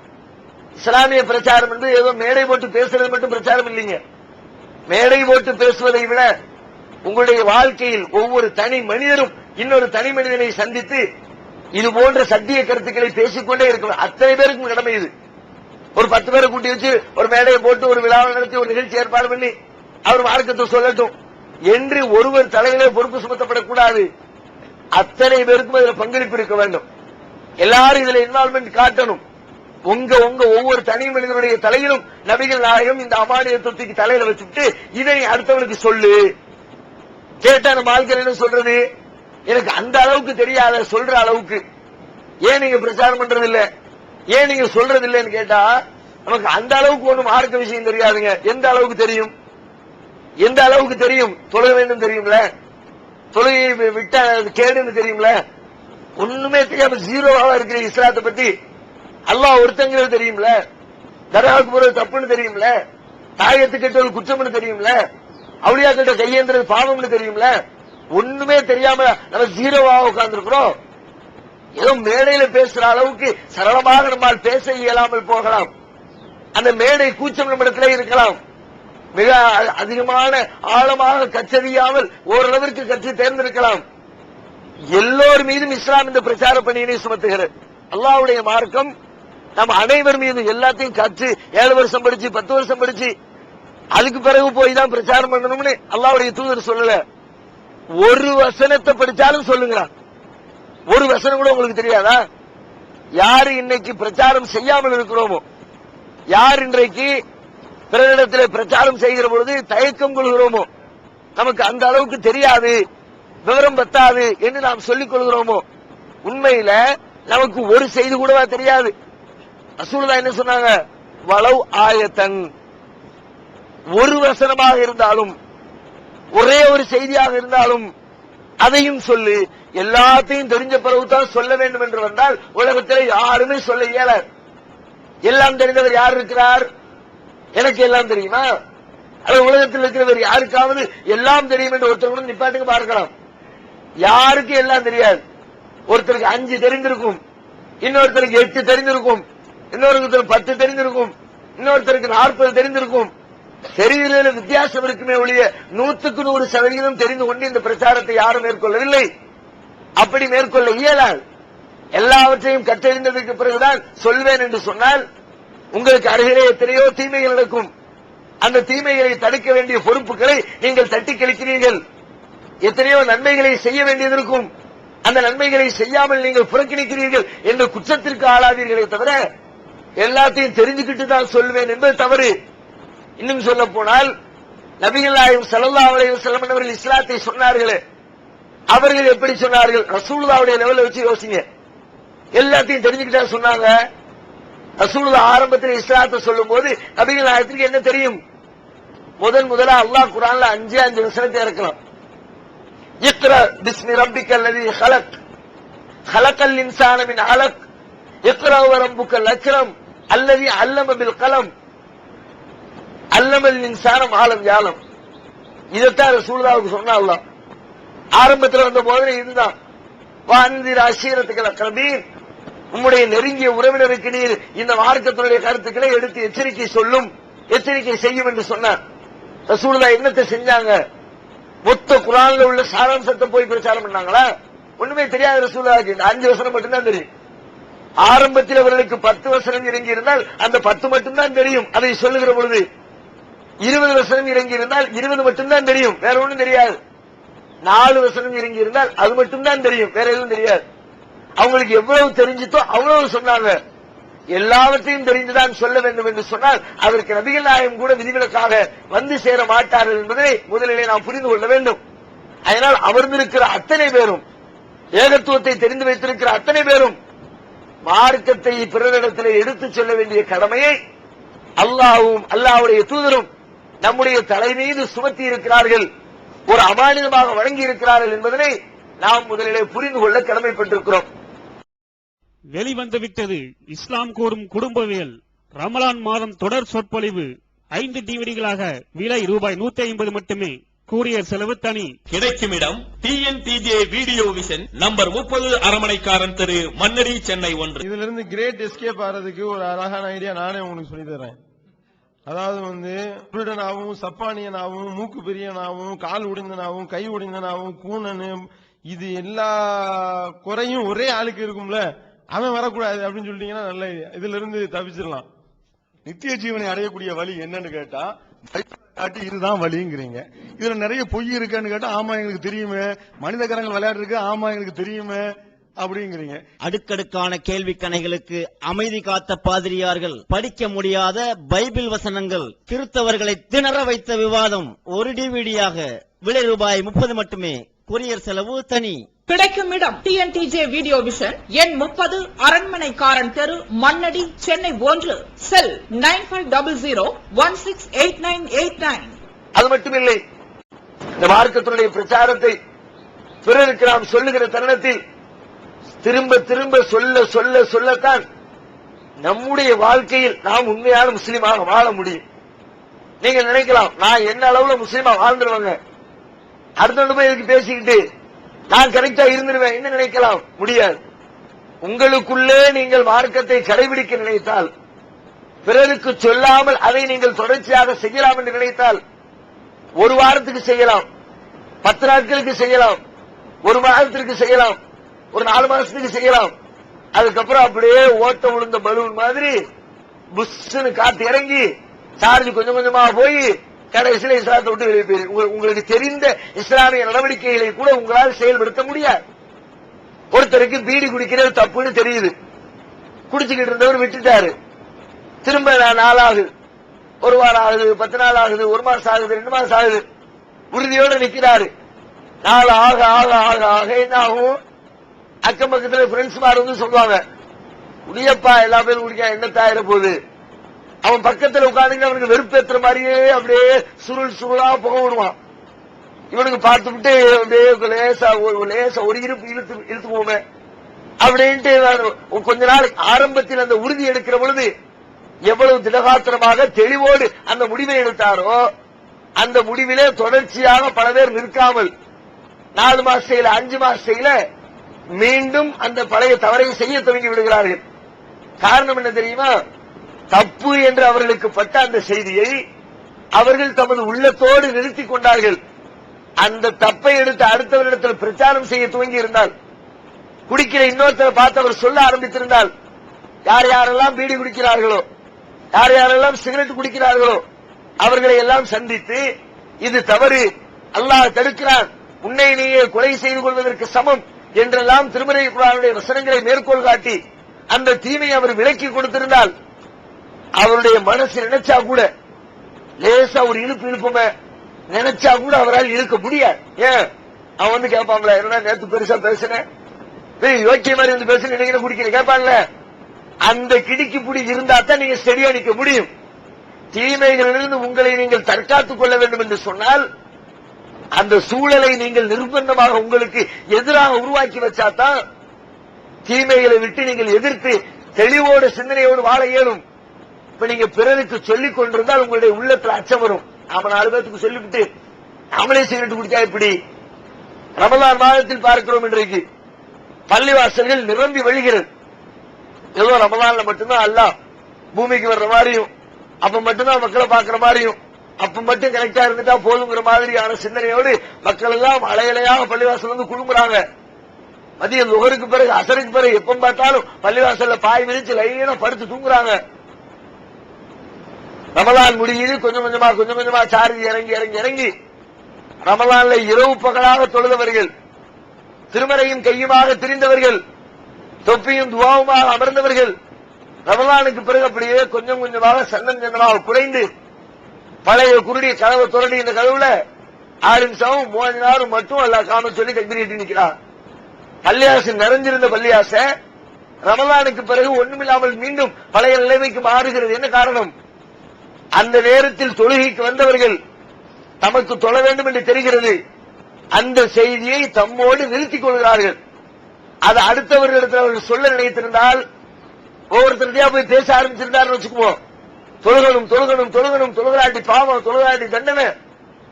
இஸ்லாமிய பிரச்சாரம் என்று ஏதோ மேடை போட்டு பேசுறது மட்டும் பிரச்சாரம் இல்லைங்க. மேடை போட்டு பேசுவதை விட உங்களுடைய வாழ்க்கையில் ஒவ்வொரு தனி மனிதரும் இன்னொரு தனி மனிதனை சந்தித்து இது போன்ற சத்திய கருத்துக்களை பேசிக்கொண்டே இருக்கணும். அத்தனை பேருக்கும் கடமை இது. ஒரு 10 பேரை கூட்டி வச்சு ஒரு மேடையை போட்டு ஒரு விழாவை நடத்தி ஒரு நிகழ்ச்சி ஏற்பாடு பண்ணி அவர் மார்க்கத்தை சொல்லட்டும் என்று ஒருவர் தலையிலே பொறுப்பு சுமத்தப்படக்கூடாது. அத்தனை பேருக்கும் இதுல பங்களிப்பு இருக்க வேண்டும். எல்லாரும் இதுல இன்வால்மெண்ட் காட்டணும். உங்க ஒவ்வொரு தனி மனிதனுடைய தலையிலும் நபிகள் நாயகம் இந்த அமானியத்துவத்துக்கு தலையில வச்சுட்டு இதை அடுத்தவனுக்கு சொல்லு. கேட்டா நம்ம ஆட்கள் என்ன சொல்றது? எனக்கு அந்த அளவுக்கு தெரியாத சொல்ற அளவுக்கு ஏன் நீங்க பிரச்சாரம் பண்றது இல்ல, ஏன் நீங்க சொல்றது இல்லன்னு கேட்டா, நமக்கு அந்த அளவுக்கு ஒண்ணும் மார்க்க விஷயம் தெரியாதுங்க. எந்த அளவுக்கு தெரியும்? எந்த அளவுக்கு தெரியும்? தொழ வேண்டும் தெரியும்ல, தொழுகையை விட்டா கேடுன்னு தெரியும்ல. ஒண்ணுமே தெரியாம ஜீரோவா இருக்கிற இஸ்லாத்தை பத்தி அல்லாஹ் ஒருத்தங்கிறது தெரியும்ல, தர்காவுக்கு போறது தப்புன்னு தெரியும்ல, தாயத்து கட்டுறது குற்றம்னு தெரியும்ல, அவுளியா கிட்ட கையேந்திரது பாவம்னு தெரியும்ல. ஒண்ணுமே தெரியாம நம்ம ஜீரோவா உட்கார்ந்து இருக்கிறோம். ஏதோ மேடையில பேசுற அளவுக்கு சரளமாக நம்மால் பேச இயலாமல் போகலாம். அந்த மேடை கூச்சம் நம்மிடத்திலே இருக்கலாம். மிக அதிகமான ஆழமாக கற்றறியாமல் ஓரளவிற்கு கற்று தேர்ந்தெடுக்கலாம். எல்லோர் மீதும் இஸ்லாம் இந்த பிரச்சார பணியினை சுமத்துகிறது. அல்லாஹ்வுடைய மார்க்கம் நம்ம அனைவர் மீது எல்லாத்தையும் கற்று 7 வருஷம் படிச்சு 10 வருஷம் படிச்சு அதுக்கு பிறகு போய் தான் பிரச்சாரம் பண்ணணும்னு அல்லாஹ்வுடைய தூதர் சொல்லல. ஒரு வசனத்தை படிச்சாலும் சொல்லுங்களா? ஒரு வசனம் கூட உங்களுக்கு தெரியாதா? யாரு இன்னைக்கு பிரச்சாரம் செய்யாமல் இருக்கிறோமோ, யார் இன்றைக்கு பிறரிடத்தில் பிரச்சாரம் செய்கிற பொழுது தயக்கம் கொள்கிறோமோ, நமக்கு அந்த அளவுக்கு தெரியாது, விவரம் பத்தாது என்று நாம் சொல்லிக் கொள்கிறோமோ, உண்மையில நமக்கு ஒரு செய்தி கூடவா தெரியாது? ரசூலுல்லாஹ் என்ன சொன்னாங்க? வலவ் ஆயத்தன், ஒரு வசனமாக இருந்தாலும் ஒரே ஒரு செய்தியாக இருந்தாலும் அதையும் சொல்லு. எல்லாத்தையும் தெரிஞ்ச பிறகுதான் சொல்ல வேண்டும் என்று வந்தால் உலகத்தில் யாருமே சொல்ல இயலாது. எல்லாம் தெரிந்தவர் யார் இருக்கிறார்? எனக்கு எல்லாம் தெரியுமா? அது உலகத்தில் இருக்கிறவர் யாருக்காவது எல்லாம் தெரியும் என்று ஒருத்தர் கூட நிப்பாட்டுக்கு பார்க்கலாம். யாருக்கு எல்லாம் தெரியாது? ஒருத்தருக்கு 5 தெரிந்திருக்கும், இன்னொருத்தருக்கு 8 தெரிந்திருக்கும், இன்னொருத்தருக்கு 10 தெரிந்திருக்கும், இன்னொருத்தருக்கு 40 தெரிந்திருக்கும். தெரிவில வித்தியாசம் இருக்குமே ஒழிய 100% தெரிந்து கொண்டு இந்த பிரச்சாரத்தை யாரும் மேற்கொள்ளவில்லை. அப்படி மேற்கொள்ள இயலாது. எல்லாவற்றையும் கற்றறிந்ததற்கு பிறகுதான் சொல்வேன் என்று சொன்னால் உங்களுக்கு அருகிலே எத்தனையோ தீமைகள் நடக்கும். அந்த தீமைகளை தடுக்க வேண்டிய பொறுப்புகளை நீங்கள் தட்டி கழிக்கிறீர்கள். எத்தனையோ நன்மைகளை செய்ய வேண்டியது இருக்கும், அந்த நன்மைகளை செய்யாமல் நீங்கள் புறக்கணிக்கிறீர்கள் என்ற குற்றத்திற்கு ஆளாதீர்களே தவிர எல்லாத்தையும் தெரிஞ்சுக்கிட்டு தான் சொல்வேன் என்பது தவறு. இன்னும் சொல்ல போனால் நபிகள் நாயகம் ஸல்லல்லாஹு அலைஹி வஸல்லம் அவர்கள் இஸ்லாத்தை சொன்னார்களே, அவர்கள் எப்படி சொன்னார்கள்? ரசூலுல்லாஹ்வுடைய லெவல்ல வச்சு யோசிங்க. எல்லாத்தையும் தெரிஞ்சுக்கிட்டா சொன்னாங்க. ரசூலுல்லாஹ் ஆரம்பத்தில் இஸ்லாத்தை சொல்லும் போது நபிகள் நாயகத்துக்கு என்ன தெரியும்? முதலா அல்லாஹ் குர்ஆன்ல 5 வசனத்தை இறக்கலாம். இக்ரா பிஸ்மி ரப்பிக்கல் லதீ ஹலக் ஹலக்கல் இன்சான மின் அலக் இக்ரா வ ரப்புக்கல் அக்ரம் அல்லதீ அல்லம பில் கலம் அல்லமல் இன்சான மாலம் யாலம். இதைத்தான் ரசூலுல்லாஹ்வுக்கு சொன்னா அல்லாஹ். ஆரம்பத்தில் வந்த போதனை இதுதான். வான்திர அஷீரத்துக்கள் அக்ரபீன், உம்முடைய நெருங்கிய உறவினருக்கு நீர் இந்த மார்க்கத்தினுடைய கருத்துக்களை எடுத்து எச்சரிக்கை சொல்லும், எச்சரிக்கை செய்யும் என்று சொன்னார். ரசூலுல்லாஹ் என்னத்தை செஞ்சாங்க? மொத்த குர்ஆன்ல உள்ள சாராம்சத்தை போய் பிரச்சாரம் பண்ணாங்களா? ஒண்ணுமே தெரியாது ரசூலுல்லாஹ்க்கு. இந்த 5 வசனம் மட்டும்தான் தெரியும். ஆரம்பத்தில் அவர்களுக்கு 10 வசனம் இறங்கி இருந்தால் அந்த 10 மட்டும்தான் தெரியும். அதை சொல்லுகிற பொழுது 20 வசனம் இறங்கி இருந்தால் 20 மட்டும்தான் தெரியும், வேற ஒண்ணும் தெரியாது. 4 வசனம் இறங்கி இருந்தால் அது மட்டும்தான் தெரியும், வேற எதுவும் தெரியாது. அவங்களுக்கு எவ்வளவு தெரிஞ்சிட்டோ அவ்வளவு சொன்னாங்க. எல்லாவற்றையும் தெரிந்துதான் சொல்ல வேண்டும் என்று சொன்னால் அதற்கு நபிகள் நாயகம் கூட விதிவிலக்காக வந்து சேர மாட்டார்கள் என்பதை முதலிலே நாம் புரிந்து கொள்ள வேண்டும். அதனால் அமர்ந்திருக்கிற அத்தனை பேரும், ஏகத்துவத்தை தெரிந்து வைத்திருக்கிற அத்தனை பேரும் மார்க்கத்தை பிறரிடத்தில் எடுத்துச் சொல்ல வேண்டிய கடமையை அல்லாஹ்வும் அல்லாஹ்வுடைய தூதரும் நம்முடைய தலை மீது சுமத்தி இருக்கிறார்கள், ஒரு அமானிதமாக வழங்கி இருக்கிறார்கள் என்பதனை நாம் முதலிலே புரிந்து கொள்ள கடமைப்பட்டிருக்கிறோம். வெளிவந்துவிட்டது இஸ்லாம் கூறும் குடும்பவியல் ரமலான் மாதம் தொடர் சொற்பொழிவு 5 டிவிடிகளாக விலை ரூபாய் 150 மட்டுமே. கூரியர் செலவு தனி. கிடைக்கும் இடம் TNTJ வீடியோ விஷன் நம்பர் 30 அரமனைக்காரன் தெரு, மன்னடி, சென்னை 1. இதுல இருந்து கிரேட் எஸ்கேப் ஆறதுக்கு ஒரு அழகான ஐடியா நானே உங்களுக்கு சொல்லி தரேன். அதாவது குருடனாவும், சப்பானியனாவும், மூக்கு பெரியனாவும், கால் உடைந்தனாவும், கை உடைந்தனாவும், கூணனு, இது எல்லா குறையும் ஒரே ஆளுக்கு இருக்கும்ல, அவன் வரக்கூடாது அப்படின்னு சொல்லிட்டீங்கன்னா நல்ல ஐடியா. இதுல இருந்து தப்பிச்சிடலாம். நித்திய ஜீவனை அடையக்கூடிய வழி என்னன்னு கேட்டா காட்டி இதுதான் வழிங்கிறீங்க. இதுல நிறைய பொய் இருக்கான்னு கேட்டா ஆமா எங்களுக்கு தெரியுமே, மனித கரங்கள் விளையாடுறதுக்கு ஆமா எங்களுக்கு தெரியுமே அப்படிங்கிறீங்க. அடுக்கடுக்கான கேள்வி கணைகளுக்கு அமைதி காத்த பாதிரியார்கள், படிக்க முடியாத பைபிள் வசனங்கள், கிறிஸ்தவர்களை திணற வைத்த விவாதம் ஒரு டிவிடியாக விலை ரூபாய் 30 மட்டுமே. கொரியர் செலவு தனி. கிடைக்கும் இடம் TNTJ வீடியோ விஷன் எண் 30 அரண்மனைக்காரன் தெரு, மண்ணடி, சென்னை 1. செல் 9500168989. அது மட்டுமில்லை, இந்த மார்க்கத்தினுடைய பிரச்சாரத்தை பிறருக்கு நாம் சொல்லுகிற தருணத்தில் திரும்ப திரும்ப சொல்ல சொல்ல சொல்லத்தான் நம்முடைய வாழ்க்கையில் நாம் உண்மையான முஸ்லீமாக வாழ முடியும். நீங்க நினைக்கலாம், நான் என்ன அளவுல முஸ்லீமா வாழ்ந்துருவாங்க, அடுத்த போய் இதுக்கு பேசிக்கிட்டு நான் கரெக்டா இருந்துருவேன் என்ன நினைக்கலாம், முடியாது. உங்களுக்குள்ளே நீங்கள் மார்க்கத்தை கடைபிடிக்க நினைத்தால், பிறருக்கு சொல்லாமல் அதை நீங்கள் தொடர்ச்சியாக செய்யலாம் என்று நினைத்தால், ஒரு வாரத்துக்கு செய்யலாம், 10 நாட்களுக்கு செய்யலாம், ஒரு மாதத்திற்கு செய்யலாம், ஒரு 4 மாசத்துக்கு செய்யலாம். அதுக்கப்புறம் அப்படியே ஓட்ட விழுந்த பலூன் மாதிரி புஷ்னு காத்து இறங்கி சார்ஜ் கொஞ்சம் கொஞ்சமா போய் கடைசியில் இஸ்லாத்தை விட்டு வெளியே போயிரு. உங்களுக்கு தெரிந்த இஸ்லாமிய நடவடிக்கைகளை கூட உங்களால் செயல்படுத்த முடியாது. ஒருத்தருக்கு பீடி குடிக்கிறது தப்புன்னு தெரியுது, குடிச்சுக்கிட்டு இருந்தவர் விட்டுட்டாரு, திரும்ப 4 நாள் ஆகுது, 1 வாரம் ஆகுது, 10 நாள் ஆகுது, 1 மாசம் ஆகுது, 2 மாசம் ஆகுது, உறுதியோடு நிக்கிறாரு. நாள் ஆக ஆக ஆக ஆக என்ன ஆகும், அக்கம் பக்கத்துல பிரெண்ட்ஸ்மார் வந்து சொல்லுவாங்க, உடையப்பா எல்லா பேரும் குடிக்க என்ன தாயிர போகுது. அவன் பக்கத்துல உட்கார்ந்து அவனுக்கு வெறுப்பேற்றுற மாதிரியே அப்படியே சுருள் சுருளா புக விடுவான். இவனுக்கு பார்த்துட்டு அப்படியே லேசா ஒரு இருப்பு இழுத்து போமே அப்படின்ட்டு கொஞ்ச நாள் ஆரம்பத்தில் அந்த உறுதி எடுக்கிற பொழுது எவ்வளவு திடகாத்திரமாக தெளிவோடு அந்த முடிவை எடுத்தாரோ, அந்த முடிவிலே தொடர்ச்சியாக பல பேர் நிற்காமல் 4 மாச செய்யல, 5 மாச செய்யல, மீண்டும் அந்த பழைய தவறை செய்ய துவங்கி விடுகிறார்கள். காரணம் என்ன தெரியுமா, தப்பு என்று அவர்களுக்கு பட்ட அந்த செய்தியை அவர்கள் தமது உள்ளத்தோடு நிறுத்திக் கொண்டார்கள். அந்த தப்பை எடுத்து அடுத்தவரிடத்தில் பிரச்சாரம் செய்ய துவங்கி இருந்தால், குடிக்கிற இன்னொருத்தரை பார்த்து அவர் சொல்ல ஆரம்பித்திருந்தால், யார் யாரெல்லாம் பீடி குடிக்கிறார்களோ, யார் யாரெல்லாம் சிகரெட் குடிக்கிறார்களோ அவர்களை எல்லாம் சந்தித்து இது தவறு, அல்லாஹ் தடுக்கிறான், உன்னை நீயே கொலை செய்து கொள்வதற்கு சமம் என்றெல்லாம் திருமறை குர்ஆனுடைய வசனங்களை மேற்கோள் காட்டி அந்த தீமையை அவர் விலக்கி கொடுத்திருந்தால், அவருடைய மனசு நினைச்சா கூட லேசா ஒரு இழுப்புமே நினைச்சா கூட அவரால் இழுக்க முடியாது. ஏன், அவன் வந்து கேட்பாங்களா, என்ன நேற்று பெருசா பேசுனேன், யோக்கிய மாதிரி வந்து பேசுன, நீங்க குடிக்கிறீங்க கேட்பான்ல, அந்த கிடிக்கு பிடி இருந்தா தான் நீங்க சரியா நிக்க முடியும். தீமைகளிலிருந்து உங்களை நீங்கள் தற்காத்துக் கொள்ள வேண்டும் என்று சொன்னால், அந்த சூழலை நீங்கள் நிர்பந்தமாக உங்களுக்கு எதிராக உருவாக்கி வச்சாதான் தீமைகளை விட்டு நீங்கள் எதிர்த்து தெளிவோடு சிந்தனையோடு வாழ இயலும். இப்ப நீங்க பிறருக்கு சொல்லிக் கொண்டிருந்தால் உங்களுடைய உள்ளத்துல அச்சம் வரும். நாம 4 பேருக்கு சொல்லிவிட்டு நாமளே சிகரெட் குடிச்சா இப்படி. ரமலான் மாதத்தில் பார்க்கிறோம், இன்றைக்கு பள்ளிவாசல்கள் நிரம்பி வழிகிறது. ஏதோ ரமலான்ல மட்டும்தான் அல்லாஹ் பூமிக்கு வர்ற மாதிரியும், அப்ப மட்டும்தான் மக்களை பார்க்கிற மாதிரியும், அப்ப மட்டும் கரெக்டா இருந்துட்டா போதுங்கிற மாதிரியான சிந்தனையோடு மக்கள் எல்லாம் அலையலையாக பள்ளிவாசல் வந்து குழும்புறாங்க. மதியம் நுகருக்கு பிறகு அசருக்கு பிறகு எப்ப பார்த்தாலும் பள்ளிவாசல்ல பாய் விரிச்சு லைனா படுத்து தூங்குறாங்க. ரமலான் முடியுது, கொஞ்சம் கொஞ்சமா சார்ஜ் இறங்கி ரமலான்ல இரவு பகலாக தொழுதவர்கள், திருமறையும் கையுமாக திரிந்தவர்கள், தொப்பியும் துவாவுமாக அமர்ந்தவர்கள், ரமலானுக்கு பிறகு அப்படியே கொஞ்சம் கொஞ்சமாக சன்னமாக குறைந்து பழைய குருடி கதவை துரடி இந்த கதவுல 6 நிமிஷம் 30 மட்டும் அல்லாஹ் காம சொல்லி தக்பீர் நிற்கிறார். பள்ளியாசு நிறைஞ்சிருந்த பள்ளியாச ரமலானுக்கு பிறகு ஒண்ணுமில்லாமல் மீண்டும் பழைய நிலைமைக்கு மாறுகிறது. என்ன காரணம்? அந்த நேரத்தில் தொழுகைக்கு வந்தவர்கள் தமக்கு தொழ வேண்டும் என்று தெரிகிறது, அந்த செய்தியை தம்மோடு நிறுத்திக் கொள்கிறார்கள். அது அடுத்தவர்களிடத்தில் அவர்கள் சொல்ல நினைத்திருந்தால் ஒவ்வொருத்தருடையா போய் பேச ஆரம்பிச்சிருந்தாருன்னு வச்சுக்குவோம். தொழுகணும் தொழுகிறாட்டி பாவம், தொழுகிறாட்டி தண்டனை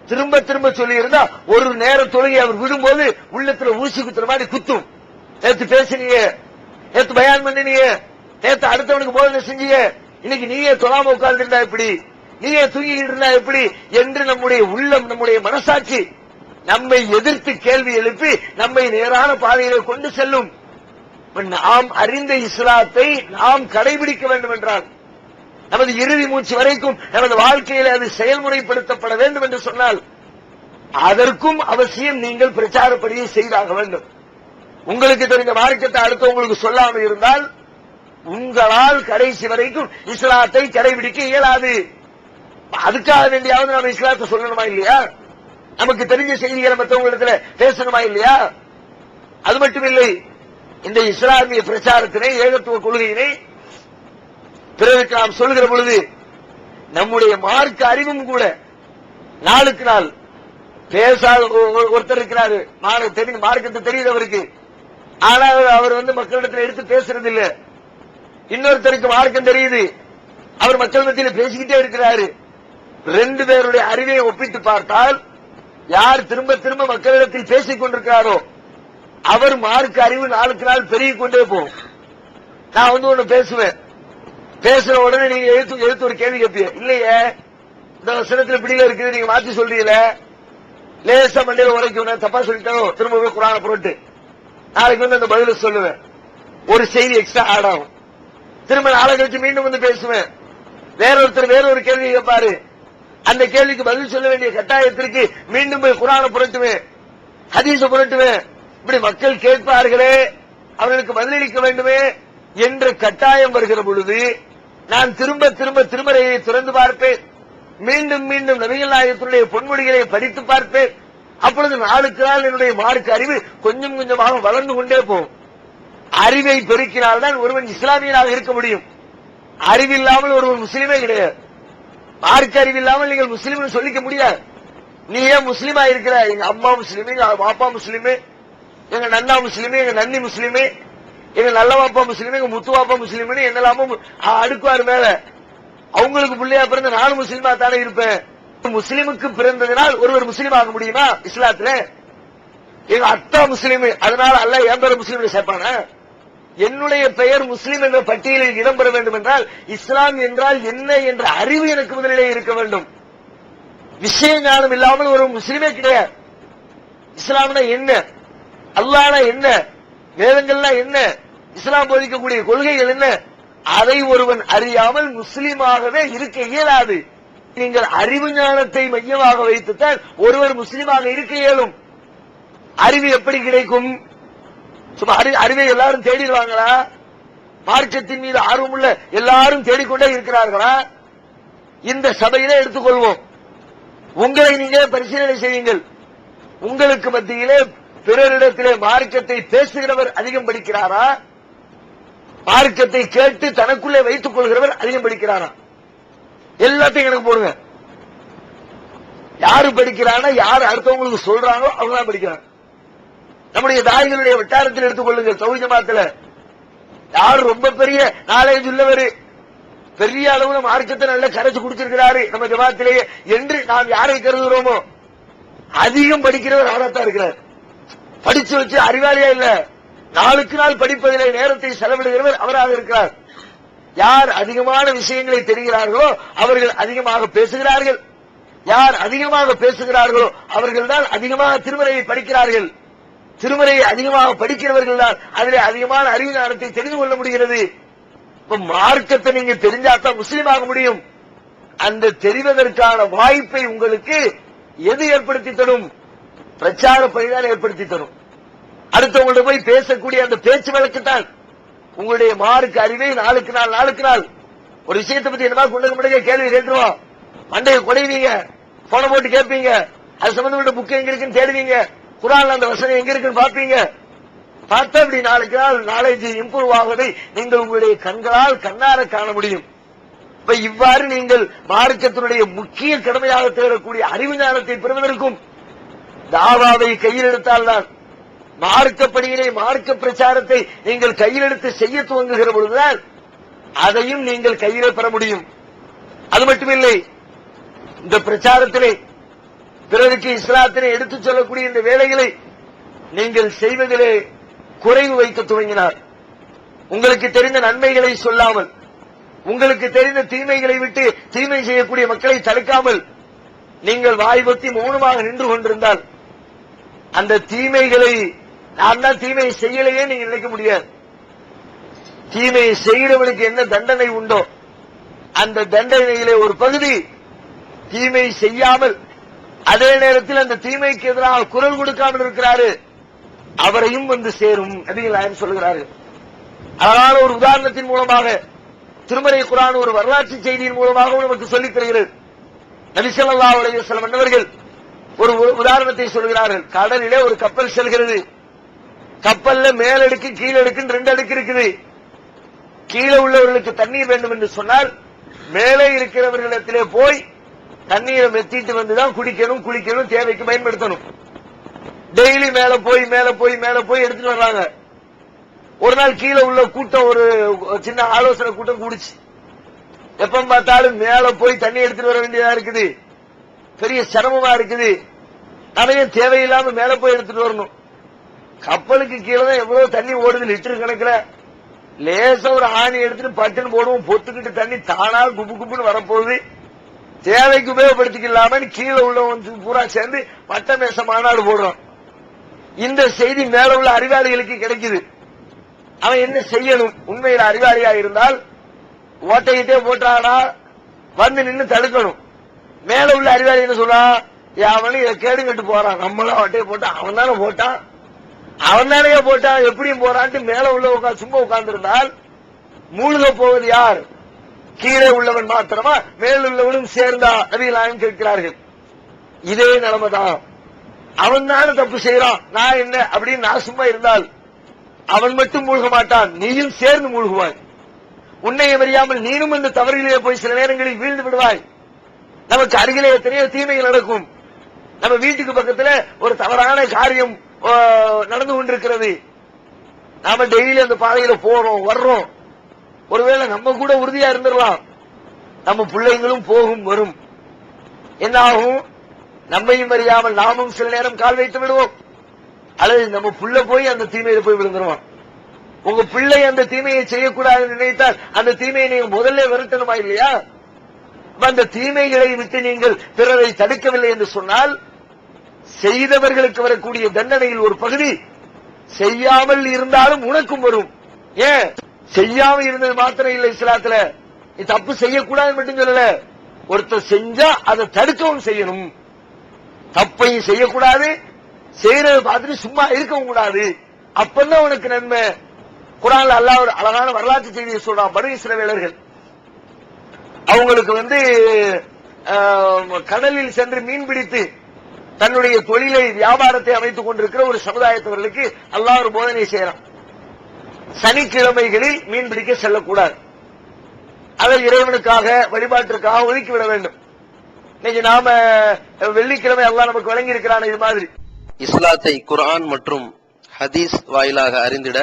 திரும்ப சொல்லி இருந்தா ஒரு நேர தொழுகை அவர் விடும்போது உள்ளத்துல ஊசி குத்துற மாதிரி குத்தும். நேத்து பேசினீங்க, நேத்து பயான் பண்ணினீங்க, நேத்து அடுத்தவனுக்கு போதனை செஞ்சீங்க, இன்னைக்கு நீயே தொழாம உட்கார்ந்து இருந்தா எப்படி, நீயே தூங்கிட்டு இருந்தா எப்படி என்று நம்முடைய உள்ளம், நம்முடைய மனசாட்சி நம்மை எதிர்த்து கேள்வி எழுப்பி நம்மை நேரான பாதையிலே கொண்டு செல்லும். நாம் அறிந்த இஸ்லாத்தை நாம் கடைபிடிக்க வேண்டும் என்றால் நமது இறுதி மூச்சு வரைக்கும் நமது வாழ்க்கையில் அது செயல்முறைப்படுத்தப்பட வேண்டும் என்று சொன்னால் அதற்கும் அவசியம் நீங்கள் பிரச்சார பணியை செய்தாக வேண்டும். உங்களுக்கு தெரிந்த மார்க்கத்தை அடுத்தவங்களுக்கு சொல்லாமல் இருந்தால் உங்களால் கடைசி வரைக்கும் இஸ்லாத்தை கடைபிடிக்க இயலாது. அதுக்காக வேண்டியாவது நம்ம இஸ்லாத்தை சொல்லணுமா இல்லையா? நமக்கு தெரிஞ்ச செய்திகளை மற்றவங்களிடத்துல பேசணுமா இல்லையா? அது மட்டுமில்லை, இந்த இஸ்லாமிய பிரச்சாரத்தினை, ஏகத்துவ கொள்கையினை பிறருக்கு நாம் சொல்லுகிற பொழுது நம்முடைய மார்க்க அறிவும் கூட நாளுக்கு நாள் பேசாத ஒருத்தர் இருக்கிறாரு, மார்க்கத்தை தெரியுதவருக்கு, ஆனால் அவர் மக்களிடத்தில் எடுத்து பேசுறது இல்ல. இன்னொருத்தருக்கு மார்க்கம் தெரியுது, அவர் மக்கள் மத்தியில் பேசிக்கிட்டே இருக்கிறாரு. 2 பேருடைய அறிவை ஒப்பிட்டு பார்த்தால் யார் திரும்ப மக்களிடத்தில் பேசிக் கொண்டிருக்கிறாரோ அவர் மார்க்க அறிவு நாளுக்கு நாள் பெருகிக் கொண்டே போகும். நான் ஒண்ணு பேசுவேன், பேசுற உடனே நீங்க எழுத்து ஒரு கேள்வி கேட்பீங்க, இல்லையே இந்த வசனத்துல இப்படில இருக்குது, நீங்க மாத்தி சொல்றீங்கள, லேசா மண்டையில உரைக்கணும், தப்பா சொல்லிட்டாலும் திரும்ப குரானை புரட்டு நாளைக்கு அந்த பதில சொல்லுவேன், ஒரு செய்தி எக்ஸ்ட்ரா ஆட் ஆகும். திரும்ப நாளை கழிச்சு மீண்டும் பேசுவேன், வேறொருத்தர் வேறொரு கேள்வி கேட்பாரு, அந்த கேள்விக்கு பதில் சொல்ல வேண்டிய கட்டாயத்திற்கு மீண்டும் போய் குரானை புரட்டுவேன், ஹதீஸ புரட்டுவேன். இப்படி மக்கள் கேட்பார்களே, அவர்களுக்கு பதிலளிக்க வேண்டுமே என்ற கட்டாயம் வருகிற பொழுது நான் திரும்ப திருமறையை திறந்து பார்ப்பேன், மீண்டும் நபிகள் நாயகத்தினுடைய பொன்மொழிகளை படித்து பார்ப்பேன். அப்பொழுது நாளுக்கு நாள் என்னுடைய மார்க்க அறிவு கொஞ்சம் கொஞ்சமாக வளர்ந்து கொண்டே போகும். அறிவை பெருக்கினால்தான் ஒருவன் இஸ்லாமியனாக இருக்க முடியும். அறிவில்லாமல் ஒருவன் முஸ்லீமே கிடையாது. மார்க்க அறிவில்லாமல் நீங்கள் முஸ்லீம் சொல்லிக்க முடியாது. நீ ஏன் முஸ்லீமா இருக்கிற? எங்க அம்மா முஸ்லீம், எங்க பாப்பா முஸ்லீம், எங்க நன்னா முஸ்லீம், எங்க நன்னி முஸ்லீம், எங்க நல்ல பாப்பா முஸ்லீம், எங்க முத்து பாப்பா முஸ்லீம்னு என்னெல்லாமோ அடுக்குவாரு மேல. அவங்களுக்கு பிள்ளையா பிறந்த நானும் முஸ்லீமா தானே இருப்பேன். முஸ்லீமுக்கு பிறந்ததினால் ஒருவர் முஸ்லீம் ஆக முடியுமா இஸ்லாத்துல? எங்க அத்தா முஸ்லீம், அதனால அல்லாஹ் என் பேர முஸ்லீம் சேர்ப்பானா? என்னுடைய பெயர் முஸ்லீம் என்ற பட்டியலில் இடம்பெற வேண்டும் என்றால் இஸ்லாம் என்றால் என்ன என்ற அறிவு எனக்கு முதலிலே இருக்க வேண்டும். விஷய ஞானம் இல்லாமல் ஒரு முஸ்லீமே கிடையாது. இஸ்லாம்னா என்ன, அல்லாஹ்னா என்ன, வேதங்கள்னா என்ன, இஸ்லாம் போதிக்கக்கூடிய கொள்கைகள் என்ன, அதை ஒருவன் அறியாமல் முஸ்லீமாகவே இருக்க இயலாது. நீங்கள் அறிவு ஞானத்தை மையமாக வைத்துத்தான் ஒருவர் முஸ்லீமாக இருக்க இயலும். அறிவு எப்படி கிடைக்கும்? சும்மா அறிவை எல்லாரும் தேடிடுவாங்களா? மார்க்கத்தின் மீது ஆர்வமுள்ள எல்லாரும் தேடிக்கொண்டே இருக்கிறார்களா? இந்த சபையிலே எடுத்துக்கொள்வோம், உங்களை நீங்களே பரிசீலனை செய்யுங்கள். உங்களுக்கு மத்தியிலே பிறரிடத்திலே மார்க்கத்தை பேசுகிறவர் அதிகம் படிக்கிறாரா? மார்க்கத்தை கேட்டு தனக்குள்ளே வைத்துக் கொள்கிறவர் அதிகம் படிக்கிறாரா? எல்லாத்தையும் எனக்கு போடுங்க. யாரு படிக்கிறானா, யாரு அடுத்தவங்களுக்கு சொல்றாங்களோ அவங்க தான் படிக்கிறாங்க. நம்முடைய தாய்களுடைய வட்டாரத்தில் எடுத்துக்கொள்ளுங்கள், தௌஹீத் ஜமாத்துல யாரு ரொம்ப பெரிய நாலேஜ் உள்ளவர், பெரிய அளவுல மார்க்கத்தை நல்ல கரைச்சு குடிச்சிருக்கிறாரு நம்ம ஜமாத்திலேயே என்று நாம் யாரை கருதுகிறோமோ அதிகம் படிக்கிறவர் அவராத்தான் இருக்கிறார். படிச்சு வச்சு அறிவாளியா இல்ல, நாளுக்கு நாள் படிப்பதிலே நேரத்தை செலவிடுகிறவர் அவராக இருக்கிறார். யார் அதிகமான விஷயங்களை தெரிகிறார்களோ அவர்கள் அதிகமாக பேசுகிறார்கள். யார் அதிகமாக பேசுகிறார்களோ அவர்கள் தான் அதிகமாக திருமறையை படிக்கிறார்கள். திருமறையை அதிகமாக படிக்கிறவர்கள் தான் அதிலே அதிகமான அறிவு ஞானத்தை தெரிந்து கொள்ள முடிகிறது. மார்க்கத்தை நீங்க தெரிஞ்சாதான் முஸ்லீம் ஆக முடியும். அந்த தெரிவதற்கான வாய்ப்பை உங்களுக்கு எது ஏற்படுத்தி தரும்? பிரச்சார பணிதான் ஏற்படுத்தி தரும். அடுத்தவங்கள்ட்ட போய் பேசக்கூடிய அந்த பேச்சு வழக்குத்தான் உங்களுடைய மார்க்க அறிவை நாளுக்கு நாள் ஒரு விஷயத்தை பத்தி என்னமா கொண்டு கேள்வி கேட்டுருவோம், மண்டையை குடைவீங்க, போன போட்டு கேட்பீங்க, அது சம்பந்தப்பட்ட புக் எங்க இருக்குன்னு தேடுவீங்க, குர்ஆன்ல அந்த வசனம் எங்க இருக்குன்னு பாப்பீங்க. பார்த்தா இப்படி நாளுக்கு நாள் நாலேஜ் இம்ப்ரூவ் ஆவதை நீங்கள் உங்களுடைய கண்ணார காண முடியும். இப்ப இவ்வாறு நீங்கள் மார்க்கத்தினுடைய முக்கிய கடமையாக தேடக்கூடிய அறிவு ஞானத்தை பெறுவதற்கும் தாவாவை கையில் எடுத்தால்தான், மார்க்கப்படியிலே மார்க்க பிரச்சாரத்தை நீங்கள் கையில் எடுத்து செய்ய துவங்குகிற பொழுதுதான் அதையும் நீங்கள் கையில பெற முடியும். அது மட்டுமில்லை, இந்த பிரச்சாரத்திலே பிறருக்கு இஸ்லாத்தினை எடுத்துச் சொல்லக்கூடிய இந்த வேலைகளை நீங்கள் செய்வதிலே குறைவு வைக்க துவங்கினார். உங்களுக்கு தெரிந்த நன்மைகளை சொல்லாமல், உங்களுக்கு தெரிந்த தீமைகளை விட்டு தீமை செய்யக்கூடிய மக்களை தடுக்காமல் நீங்கள் வாய்பத்தி மௌனமாக நின்று கொண்டிருந்தால் அந்த தீமைகளை நான் தான் தீமை செய்யலையே நீங்க நினைக்க முடியாது. தீமையை செய்கிறவனுக்கு என்ன தண்டனை உண்டோ அந்த தண்டனையிலே ஒரு பகுதி தீமை செய்யாமல் அதே நேரத்தில் அந்த தீமைக்கு எதிராக குரல் கொடுக்காமல் இருக்கிறாரு அவரையும் வந்து சேரும் நபிகள் சொல்லுகிறார்கள். அழகான ஒரு உதாரணத்தின் மூலமாக திருமறை குர்ஆன் ஒரு வரலாற்று செய்தியின் மூலமாக நமக்கு சொல்லித் தருகிறது. நபி ஸல்லல்லாஹு அலைஹி வஸல்லம் அவர்கள் ஒரு உதாரணத்தை சொல்கிறார்கள். கடலிலே ஒரு கப்பல் செல்கிறது. கப்பல்ல மேலடுக்கு கீழடுக்கு 2 அடுக்கு இருக்குது. கீழே உள்ளவர்களுக்கு தண்ணீர் வேண்டும் என்று சொன்னால் மேலே இருக்கிறவர்களிடத்திலே போய் தண்ணீரை மெத்திட்டு வந்துதான் குடிக்கணும், குளிக்கணும், தேவைக்கு பயன்படுத்தணும். டெய்லி மேல போய் எடுத்துட்டு வர்றாங்க. ஒரு நாள் கீழே உள்ள கூட்டம் ஒரு சின்ன ஆலோசனை கூட்டம் கூடிச்சு. எப்ப பார்த்தாலும் மேல போய் தண்ணி எடுத்துட்டு வர வேண்டியதா இருக்குது, பெரிய சிரமமா இருக்குது, நிறைய தேவையில்லாம மேல போய் எடுத்துட்டு வரணும். கப்பலுக்கு கீழே தான் எவ்வளவு தண்ணி ஓடுது லிட்டர் கணக்குல. லேசா ஒரு ஆணி எடுத்துட்டு பட்டுன்னு போடுவோம், பொத்துக்கிட்டு தண்ணி தானா குப்பு குப்புன்னு வரப்போகுது, தேவைக்கு உபயோகப்படுத்திக்கலாம கீழே உள்ளவன் பூரா சேர்ந்து பட்டமேச மாநாடு போடுறான். இந்த செய்தி மேல உள்ள அறிவாளிகளுக்கு கிடைக்குது. அவன் என்ன செய்யணும்? உண்மையில் அறிவாளியா இருந்தால் ஓட்டையிட்டே போட்டானா வந்து நின்று தடுக்கணும். மேல உள்ள அறிவாளி என்ன சொல்றான்? அவனு இதை கேடு கட்டு போறான், நம்மளும் ஓட்டையை போட்டான், அவன் தானே போட்டான், எப்படியும் போறான்ட்டு மேல உள்ள சும்மா உட்கார்ந்து இருந்தால் மூழ்க போவது யார்? கீழே உள்ளவன் மாத்திரமா, மேல் உள்ளவனும் சேர்ந்தா? நபிகள் கேட்கிறார்கள். இதே நிலைமைதான். அவன் தானே தப்பு செய்யறான், நான் என்ன அப்படின்னு நான் சும்மா இருந்தால் அவன் மட்டும் மூழ்க மாட்டான், நீயும் சேர்ந்து மூழ்குவாய். உன்னை அறியாமல் நீனும் இந்த தவறிலே போய் சில நேரங்களில் வீழ்ந்து விடுவாய். நமக்கு அருகிலே எத்தனையோ தீமைகள் நடக்கும். நம்ம வீட்டுக்கு பக்கத்துல ஒரு தவறான காரியம் நடந்து கொண்டிருக்கிறது. நாம டெய்லி அந்த பாதையில போறோம் வர்றோம். ஒருவேளை நம்ம கூட உறுதியா இருந்துடலாம், நம்ம பிள்ளைங்களும் போகும் வரும். என்ன ஆகும்? நம்மையும் அறியாமல் நாமும் சில நேரம் கால் வைத்து விடுவோம், அல்லது நம்ம புள்ள போய் அந்த தீமையில போய் விழுந்துருவான். உங்க பிள்ளை அந்த தீமையை செய்யக்கூடாது நினைத்தால் அந்த தீமையை நீங்க முதல்ல விரட்டணுமா இல்லையா? அந்த தீமைகளை விட்டு நீங்கள் பிறரை தடுக்கவில்லை என்று சொன்னால் செய்தவர்களுக்கு வரக்கூடிய தண்டனையில் ஒரு பகுதி செய்யாமல் இருந்தாலும் உனக்கும் வரும். ஏன் செய்யாமல் இருந்தது மாத்திரம் இல்லை இஸ்லாத்துல, நீ தப்பு செய்யக்கூடாது மட்டும் சொல்லல, ஒருத்தர் செஞ்சா அதை தடுக்கவும் செய்யணும். தப்பையும் செய்யக்கூடாது, செய்யறதை பார்த்துட்டு சும்மா இருக்கவும் கூடாது. அப்பதான் உனக்கு நன்மை. குர்ஆன்ல அல்லாஹ் ஒரு அழகான வரலாற்று செய்தியை சொல்றான். பனு இஸ்ரவேலர்கள் அவங்களுக்கு கடலில் சென்று மீன் பிடித்து தன்னுடைய தொழிலை வியாபாரத்தை அமைத்துக் கொண்டிருக்கிற ஒரு சமுதாயத்தவர்களுக்கு அல்லாஹ் ஒரு போதனை செய்யறான். சனிக்கிழமைகளில் மீன் பிடிக்க செல்லக்கூடாது, அதை இறைவனுக்காக வழிபாட்டிற்காக ஒதுக்கிவிட வேண்டும். இன்னைக்கு நாம வெள்ளிக்கிழமை அல்லாஹ் நமக்கு வழங்கி இருக்கிறான். இது மாதிரி இஸ்லாத்தை குர்ஆன் மற்றும் ஹதீஸ் வாயிலாக அறிந்திட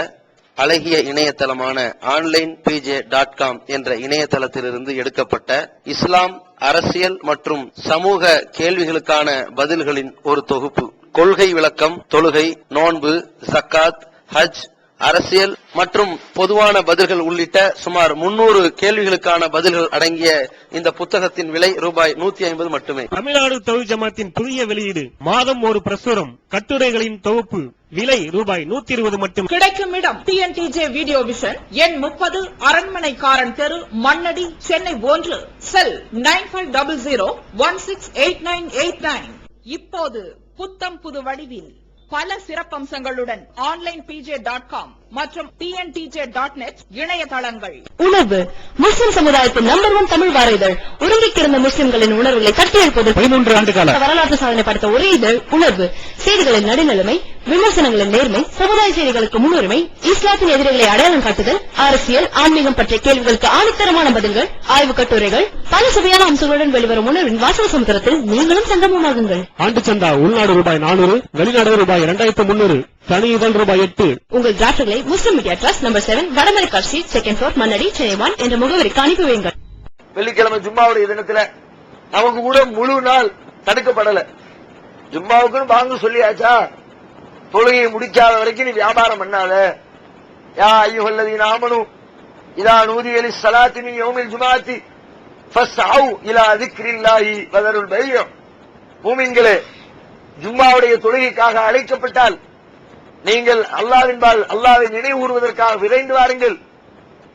அழகிய இணையதளமான onlinepj.com என்ற இணையதளத்திலிருந்து எடுக்கப்பட்ட இஸ்லாம், அரசியல் மற்றும் சமூக கேள்விகளுக்கான பதில்களின் ஒரு தொகுப்பு. கொள்கை விளக்கம், தொழுகை, நோன்பு, ஜக்காத், ஹஜ், அரசியல் மற்றும் பொதுவான பதில்கள் உள்ளிட்ட சுமார் 300 கேள்விகளுக்கான பதில்கள் அடங்கிய இந்த புத்தகத்தின் விலை ரூபாய் 150 மட்டுமே. தமிழ்நாடு தௌஹீத் ஜமாத்தின் புதிய வெளியீடு, மாதம் ஒரு பிரசுரம், கட்டுரைகளின் தொகுப்பு, விலை ரூபாய் 120 மட்டும். கிடைக்கும் இடம் TNTJ வீடியோ விஷன், எண் 30, அரண்மனைக்காரன் தெரு, மண்ணடி, சென்னை 1. செல் 9500168989. இப்போது புத்தம் புது வடிவில் பல சிறப்பம்சங்களுடன் onlinepj.com மற்றும் tntj.net இணையதளங்கள். உணர்வு முஸ்லிம் சமுதாயத்தின் நம்பர் 1 தமிழ் வார இதழ். உறங்கிக் கிடந்த முஸ்லிம்களின் உணர்வுகளை தட்டி எழுப்பது 13 ஆண்டு கால வரலாற்று சாதனை படைத்த ஒரே இதழ் உணர்வு. செய்திகளின் நடுநிலைமை, விமர்சனங்களின் நேர்மை, சமுதாய செய்திகளுக்கு முன்னுரிமை, இஸ்லாத்தின் எதிரிகளை அடையாளம் காட்டுதல், அரசியல், ஆன்மீகம் பற்றிய கேள்விகளுக்கு ஆணித்தரமான பதில்கள், ஆய்வு கட்டுரைகள், பல சுவையான அம்சங்களுடன் வெளிவரும் உணர்வின் வாசக சமுத்திரத்தில் நீங்களும் சங்கமமாகுங்கள். ஆண்டு சந்தா உள்நாடு ரூபாய் 400, வெளிநாடு ரூபாய் 2300, தனி இதழ் ரூபாய் 8. உங்கள் டிராஃப்ட்களை Muslim media trust number 7, Vadamaraikkar street, 2nd floor, Mannady, Chennai 1 என்ற முகவரிக்கு அனுப்பி வையுங்கள். வெள்ளிக்கிழமை ஜும்மாவுடைய தினத்துல நமக்கு கூட முழு நாள் தடுக்கப்படல. ஜும்மாவுக்குன்னு வாங்க சொல்லியாச்சா, தொழுகையை முடிக்காத வரைக்கும் நீ வியாபாரம் பண்ணாத. யா அய்யுஹல்லதீன ஆமனூ இதா நூதிய லிஸ்ஸலாத்தி மின் யௌமில் ஜும்ஆத்தி ஃபஸ்அவு இலா திக்ரில்லாஹி வதருல் பைஅ. மூமின்களே, ஜும்மாவுடைய தொழுகைக்காக அழைக்கப்பட்டால் நீங்கள் அல்லாஹ்வை நினைவு கூறுவதற்காக விரைந்து வாருங்கள்,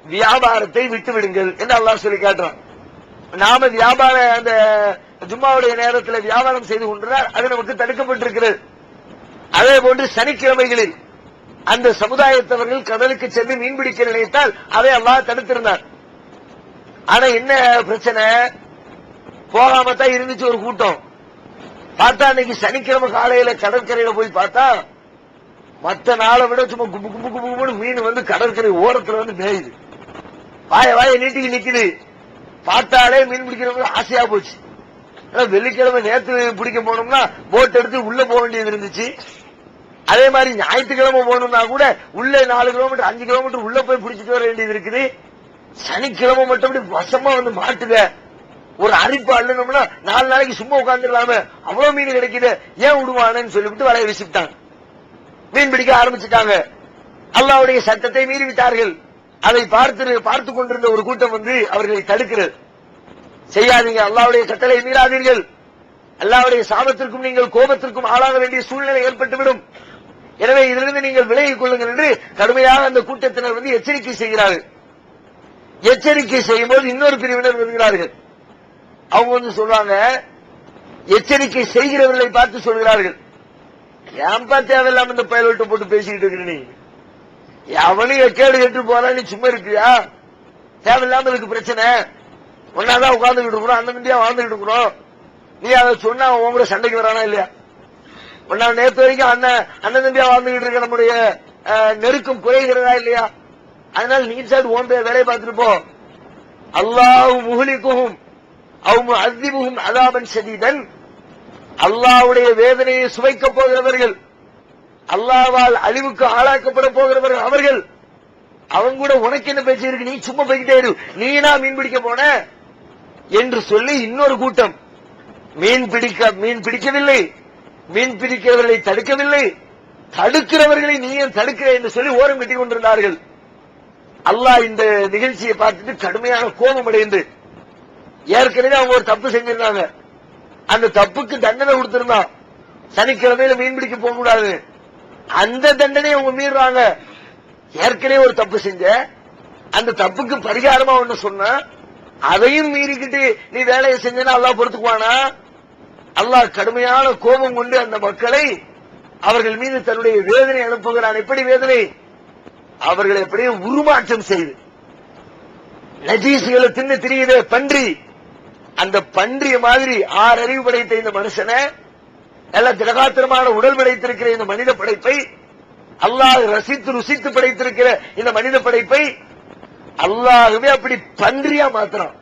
வியாபாரத்தை விட்டுவிடுங்கள் என்று அல்லாஹ் சொல்லி காட்டுறான். நாம வியாபார அந்த ஜும்மாவுடைய நேரத்தில் வியாபாரம் செய்து கொண்டால் அது நமக்கு தடுக்கப்பட்டிருக்கிறது. அதே போன்று சனிக்கிழமைகளில் அந்த சமுதாயத்தவர்கள் கடலுக்கு சென்று மீன்பிடிக்க நினைத்தால் அதை அல்லாஹ் தடுத்திருந்தார். ஆனா என்ன பிரச்சனை, போகாமத்தான் இருந்துச்சு ஒரு கூட்டம். பார்த்தா இன்னைக்கு சனிக்கிழமை காலையில கடற்கரையில போய் பார்த்தா மற்ற நாளை விட சும்மா கும்பு கும்பு கும்புன்னு மீன் வந்து கடற்கரை ஓரத்துல வந்து மேயுது, வாய நீட்டிக்கு நிக்குது. பார்த்தாலே மீன் பிடிக்கிறவங்க ஆசையா போச்சு. வெள்ளிக்கிழமை நேற்று பிடிக்க போனோம்னா போட் எடுத்து உள்ள போக வேண்டியது இருந்துச்சு. அதே மாதிரி ஞாயிற்றுக்கிழமை போகணும்னா கூட உள்ள 4 கிலோமீட்டர் 5 கிலோமீட்டர் உள்ள போய் பிடிச்சிட்டு வர வேண்டியது இருக்குது. சனிக்கிழமை மட்டும் வசமா வந்து மாட்டுத. ஒரு அரிப்பு அள்ளணும்னா 4 நாளைக்கு சும்மா உட்காந்துடலாம, அவ்வளவு மீன் கிடைக்குது, ஏன் விடுவானு சொல்லிவிட்டு வலையை விசிட்டாங்க, மீன் பிடிக்க ஆரம்பிச்சுட்டாங்க. அல்லாஹ்வுடைய சட்டத்தை மீறிவிட்டார்கள். அதை பார்த்து கொண்டிருந்த ஒரு கூட்டம் வந்து அவர்களை தடுக்கிறது. செய்யாதீங்க, அல்லாஹ்வுடைய கட்டளை மீறாதீர்கள், அல்லாஹ்வுடைய சாபத்திற்கும் நீங்கள் கோபத்திற்கும் ஆளாக வேண்டிய சூழ்நிலை ஏற்பட்டுவிடும், எனவே இதிலிருந்து நீங்கள் விலகிக் கொள்ளுங்கள் என்று கடுமையாக அந்த கூட்டத்தினர் வந்து எச்சரிக்கை செய்கிறார்கள். எச்சரிக்கை செய்யும் போது இன்னொரு பிரிவினர் வருகிறார்கள். அவங்க வந்து சொல்றாங்க, எச்சரிக்கை செய்கிறவர்களை பார்த்து சொல்கிறார்கள், ஏன்பா தேவையில்லாம இந்த பயல்வெட்டு போட்டு பேசிக்கிட்டு இருக்கிற, நீ அவனையும் கேடு கேட்டு போறா, நீ சும்மா இருக்கியா, தேவையில்லாம இதுக்கு பிரச்சனை, ஒன்னாதான் உட்கார்ந்துகிட்டு இருக்கிறோம், அண்ணன் தம்பியா வாழ்ந்துகிட்டு இருக்கிறோம், நீ அதை சொன்னா உன் கூட சண்டைக்கு வரானா இல்லையா? ஒன்னா நேற்று வரைக்கும் அண்ணன் தம்பியா வாழ்ந்துகிட்டு இருக்க நம்முடைய நெருக்கம் குறைகிறதா இல்லையா? அதனால நீ சார் ஓன் வேலையை பார்த்துட்டு போ. அல்லாஹ் முஹ்லிகுஹும் அவ் முஅذிபுஹும் அஸாபன் ஷதீதன். அல்லாஹ்வுடைய வேதனையை சுவைக்க போகிறவர்கள், அல்லாஹ்வால் அழிவுக்கு ஆளாக்கப்பட போகிறவர்கள் அவர்கள். அவங்க கூட உனக்கு என்ன பேச்சு இருக்கு, நீ சும்மா போய்கிட்டே இரு, நீனா மீன் பிடிக்க போன என்று சொல்லி இன்னொரு கூட்டம் மீன் பிடிக்கவில்லை, மீன் பிடிக்கிறவர்களை தடுக்கவில்லை, தடுக்கிறவர்களை நீயும் தடுக்கிற என்று சொல்லி ஓரம் கட்டிக் கொண்டிருந்தார்கள். அல்லாஹ் இந்த நிகழ்ச்சியை பார்த்துட்டு கடுமையான கோபம் அடைந்து, ஏற்கனவே அவங்க ஒரு தப்பு செஞ்சிருந்தாங்க, அந்த தப்புக்கு தண்டனை கொடுத்திருந்தான், சனிக்கிழமையில மீன் பிடிக்க போக கூடாது, அந்த தண்டனையை அவங்க மீறாங்க. ஏற்கனவே ஒரு தப்பு செஞ்ச, அந்த தப்புக்கு பரிகாரமா ஒண்ணு சொன்ன, அதையும் மீறிக்கிட்டு நீ வேலையை செஞ்சனா அல்லாஹ் பொறுத்துக்குவானா? அல்லாஹ் கடுமையான கோபம் கொண்டு அந்த மக்களை அவர்கள் மீது தன்னுடைய வேதனை அனுப்புகிறான். எப்படி வேதனை? அவர்களை எப்படியே உருமாற்றம் செய்து, நஜீசுகளை தின்னு திரியுதே பன்றி, அந்த பன்றிய மாதிரி 6 அறிவு படைத்த இந்த மனுஷனை, நல்ல திடகாத்திரமான உடல் படைத்திருக்கிற இந்த மனித படைப்பை, அல்லாஹ் ரசித்து ருசித்து படைத்திருக்கிற இந்த மனித படைப்பை அல்லாஹ்வே அப்படி பன்றியா மாத்திரான்.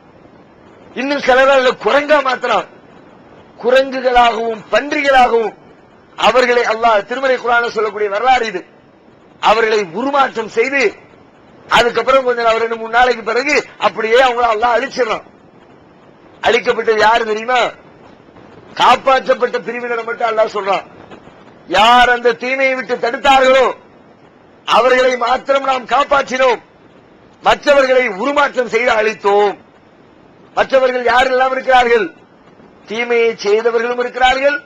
இன்னும் சிலரால் குரங்கா மாத்திரான். குரங்குகளாகவும் பன்றிகளாகவும் அவர்களை அல்லாஹ் திருமறை குர்ஆன்ல சொல்லக்கூடிய வரலாறு இது. அவர்களை உருமாற்றம் செய்து அதுக்கப்புறம் கொஞ்சம் 2-3 நாளைக்கு பிறகு அப்படியே அவங்கள அல்லாஹ் அழிச்சிடறான். அழிக்கப்பட்டது யாரு தெரியுமா? காப்பாற்றப்பட்ட பிரிவினரை மட்டும் அல்லாஹ் சொல்றான். யார் அந்த தீமையை விட்டு தடுத்தார்களோ அவர்களை மாத்திரம் நாம் காப்பாற்றினோம், மற்றவர்களை உருமாற்றம் செய்து அளித்தோம். மற்றவர்கள் யாரெல்லாம் இருக்கிறார்கள்? தீமையை செய்தவர்களும் இருக்கிறார்கள்,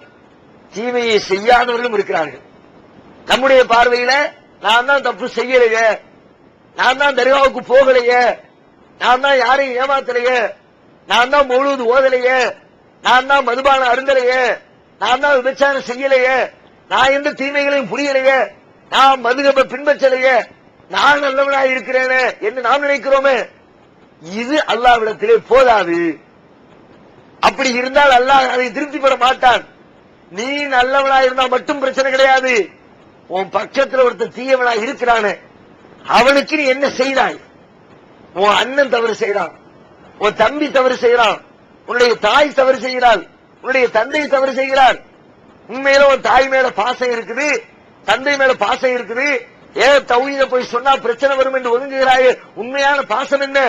தீமையை செய்யாதவர்களும் இருக்கிறார்கள். நம்முடைய பார்வையில நான் தான் தப்பு செய்யலையே, நான் தான் தர்காவுக்கு போகலையே, நான் தான் யாரையும் ஏமாத்தலையே, நான் தான் மௌலூது ஓதலையே, நான் தான் மதுபான அருந்தலையே, நான் தான் விபச்சாரம் செய்யலையே, நான் எந்த தீமைகளையும் புரியலையே, நான் மதுகப பின்பற்றலையே, நான் நல்லவனாய் இருக்கிறேனே என்று நாம் நினைக்கிறோமே. இது அல்லாஹ்விடத்திலே போதாது. அப்படி இருந்தால் அல்லாஹ் அதை திருப்தி பெற மாட்டான். நீ நல்லவனாய் இருந்தா மட்டும் பிரச்சனை கிடையாது. உன் பக்கத்தில் ஒருத்தர் தீயவனாய் இருக்கிறானே, அவனுக்கு நீ என்ன செய்தாய்? உன் அண்ணன் தவறு செய்யறான், உன் தம்பி தவறு செய்யறான், உன்னுடைய தாய் தவறு செய்கிறாள், உன்னுடைய தந்தை தவறு செய்கிறார். உண்மையில உன் தாய் மேல பாசம் இருக்குது, தந்தை மேல பாசம் இருக்குது, ஏன் தௌஹீத போய் சொன்னா பிரச்சனை வரும் என்று ஒதுங்குகிறாயே, உண்மையான பாசம் என்ன?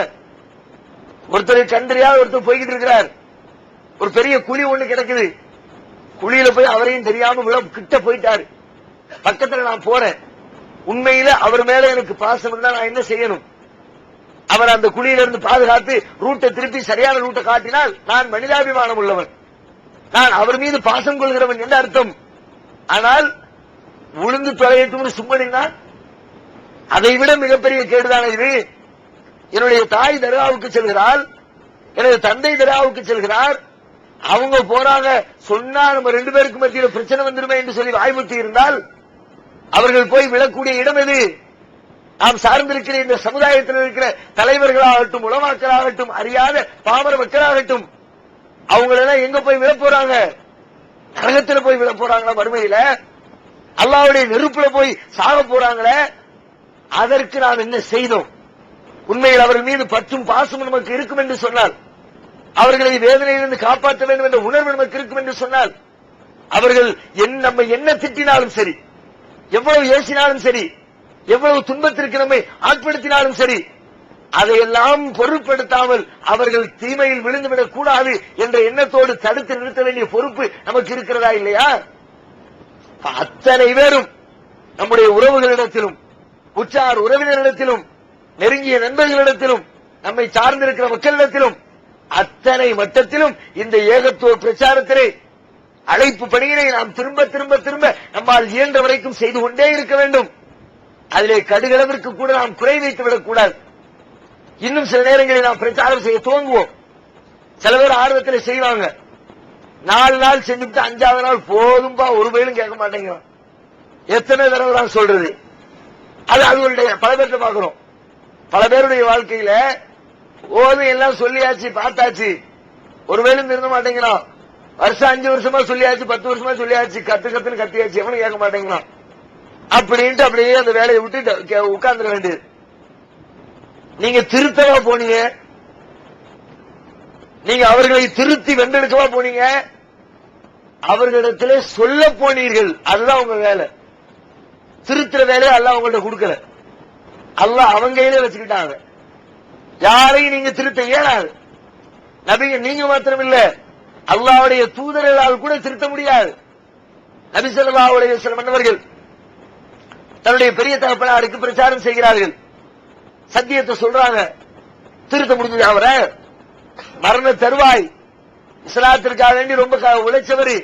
ஒருத்தர் கண்டறியாத ஒருத்தர் போய்கிட்டு இருக்கிறார், ஒரு பெரிய குழி ஒண்ணு கிடக்குது, குழியில போய் அவரையும் தெரியாம கிட்ட போயிட்டாரு. பக்கத்துல நான் போறேன், உண்மையில அவர் மேல எனக்கு பாசம் இருந்தா நான் என்ன செய்யணும்? அவர் அந்த குழியில இருந்து பாதுகாத்து ரூட்டை திருப்பி சரியான ரூட்டை காட்டினால் நான் மனிதாபிமானம் உள்ளவன், நான் அவர் மீது பாசம் கொள்கிறவன் என்று அர்த்தம். ஆனால் உளுந்து தொலையட்டும் சும்மனினா அதை விட மிகப்பெரிய கேடுதான இது. என்னுடைய தாய் தர்காவுக்கு செல்கிறாள், எனது தந்தை தர்காவுக்கு செல்கிறார், அவங்க போறாங்க சொன்னா நம்ம ரெண்டு பேருக்கு மத்தியில் பிரச்சனை வந்துருமே என்று சொல்லி வாய்மூட்டி இருந்தால் அவர்கள் போய் விழக்கூடிய இடம் எது? நாம் சார்ந்திருக்கிற இந்த சமுதாயத்தில் இருக்கிற தலைவர்களாகட்டும், உலமாக்களாகட்டும், அறியாத பாமர மக்களாகட்டும், அவங்களெல்லாம் எங்க போய் விழ போறாங்க? நரகத்தில் போய் விழ போறாங்களா? மறுமையில அல்லாஹ்வுடைய நெருப்புல போய் சாக போறாங்களே. அதற்கு நாம் என்ன செய்தோம்? உண்மையில் அவர்கள் மீது பற்றும் பாசம் நமக்கு இருக்கும் என்று சொன்னால், அவர்களை வேதனையிலிருந்து காப்பாற்ற வேண்டும் என்ற உணர்வு நமக்கு இருக்கும் என்று சொன்னால், அவர்கள் நம்ம என்ன திட்டினாலும் சரி, எவ்வளவு ஏசினாலும் சரி, எவ்வளவு துன்பத்திற்கு நம்மை ஆட்படுத்தினாலும் சரி, அதையெல்லாம் பொருட்படுத்தாமல் அவர்கள் தீமையில் விழுந்துவிடக் கூடாது என்ற எண்ணத்தோடு தடுத்து நிறுத்த வேண்டிய பொறுப்பு நமக்கு இருக்கிறதா இல்லையா? அத்தனை பேரும் நம்முடைய உறவுகளிடத்திலும், உற்றார் உறவினரிடத்திலும், நெருங்கிய நண்பர்களிடத்திலும், நம்மை சார்ந்திருக்கிற மக்களிடத்திலும், அத்தனை மட்டத்திலும் இந்த ஏகத்துவ பிரச்சாரத்திலே அழைப்பு பணியினை நாம் திரும்ப திரும்ப திரும்ப நம்மால் இயன்ற வரைக்கும் செய்து கொண்டே இருக்க வேண்டும். அதிலே கடுகளவிற்கு கூட நாம் குறை வைத்து விடக் கூடாது. இன்னும் சில நேரங்களில் நாம் பிரச்சாரம் செய்ய துவங்குவோம். சில பேர் ஆர்வத்தில் செய்வாங்க, 4 நாள் செஞ்சுட்டு 5வது நாள் போதும்பா ஒரு பயிலும் கேட்க மாட்டேங்கிறோம். எத்தனை தடவை நான் சொல்றது? அது அவர்களுடைய பல பேர்த்த பார்க்கிறோம். பல பேருடைய வாழ்க்கையில போதும் எல்லாம் சொல்லியாச்சு, பார்த்தாச்சு, ஒரு வேலும் திருந்த மாட்டேங்கிறான். வருஷம் 5 வருஷமா சொல்லியாச்சு, 10 வருஷமா சொல்லியாச்சு, கத்துன்னு கத்தியாச்சு, எவனும் கேட்க மாட்டேங்கிறான். அப்படின்ட்டு அப்படியே அந்த வேலையை விட்டு உட்கார்ந்துட வேண்டியது. நீங்க திருத்தவா போனீங்க, நீங்க அவர்களை திருத்தி வென்றெடுக்கவா போனீங்க, அவர்களிடத்திலே சொல்ல போனீர்கள். அதுதான் உங்க வேலை. திருத்துற வேலையை அல்லாஹ் அவங்கள்ட்ட கொடுக்கல, அல்லாஹ் அவங்க கையிலே வச்சுக்கிட்டாங்க. யாரையும் நீங்க திருத்த இயலாது. நபிங்க நீங்க மாத்திரம் இல்ல, அல்லாஹ்வுடைய தூதர்களால் கூட திருத்த முடியாது. நபி ஸல்லல்லாஹு அலைஹி வஸல்லம் அவர்கள் தன்னுடைய பெரிய தகப்பனாருக்கு பிரச்சாரம் செய்கிறார்கள், சத்தியத்தை சொல்றாங்க, திருத்த முடிஞ்சது. அவரை மரண தருவாய், இஸ்லாத்திற்காக வேண்டி ரொம்ப உழைச்சவர்,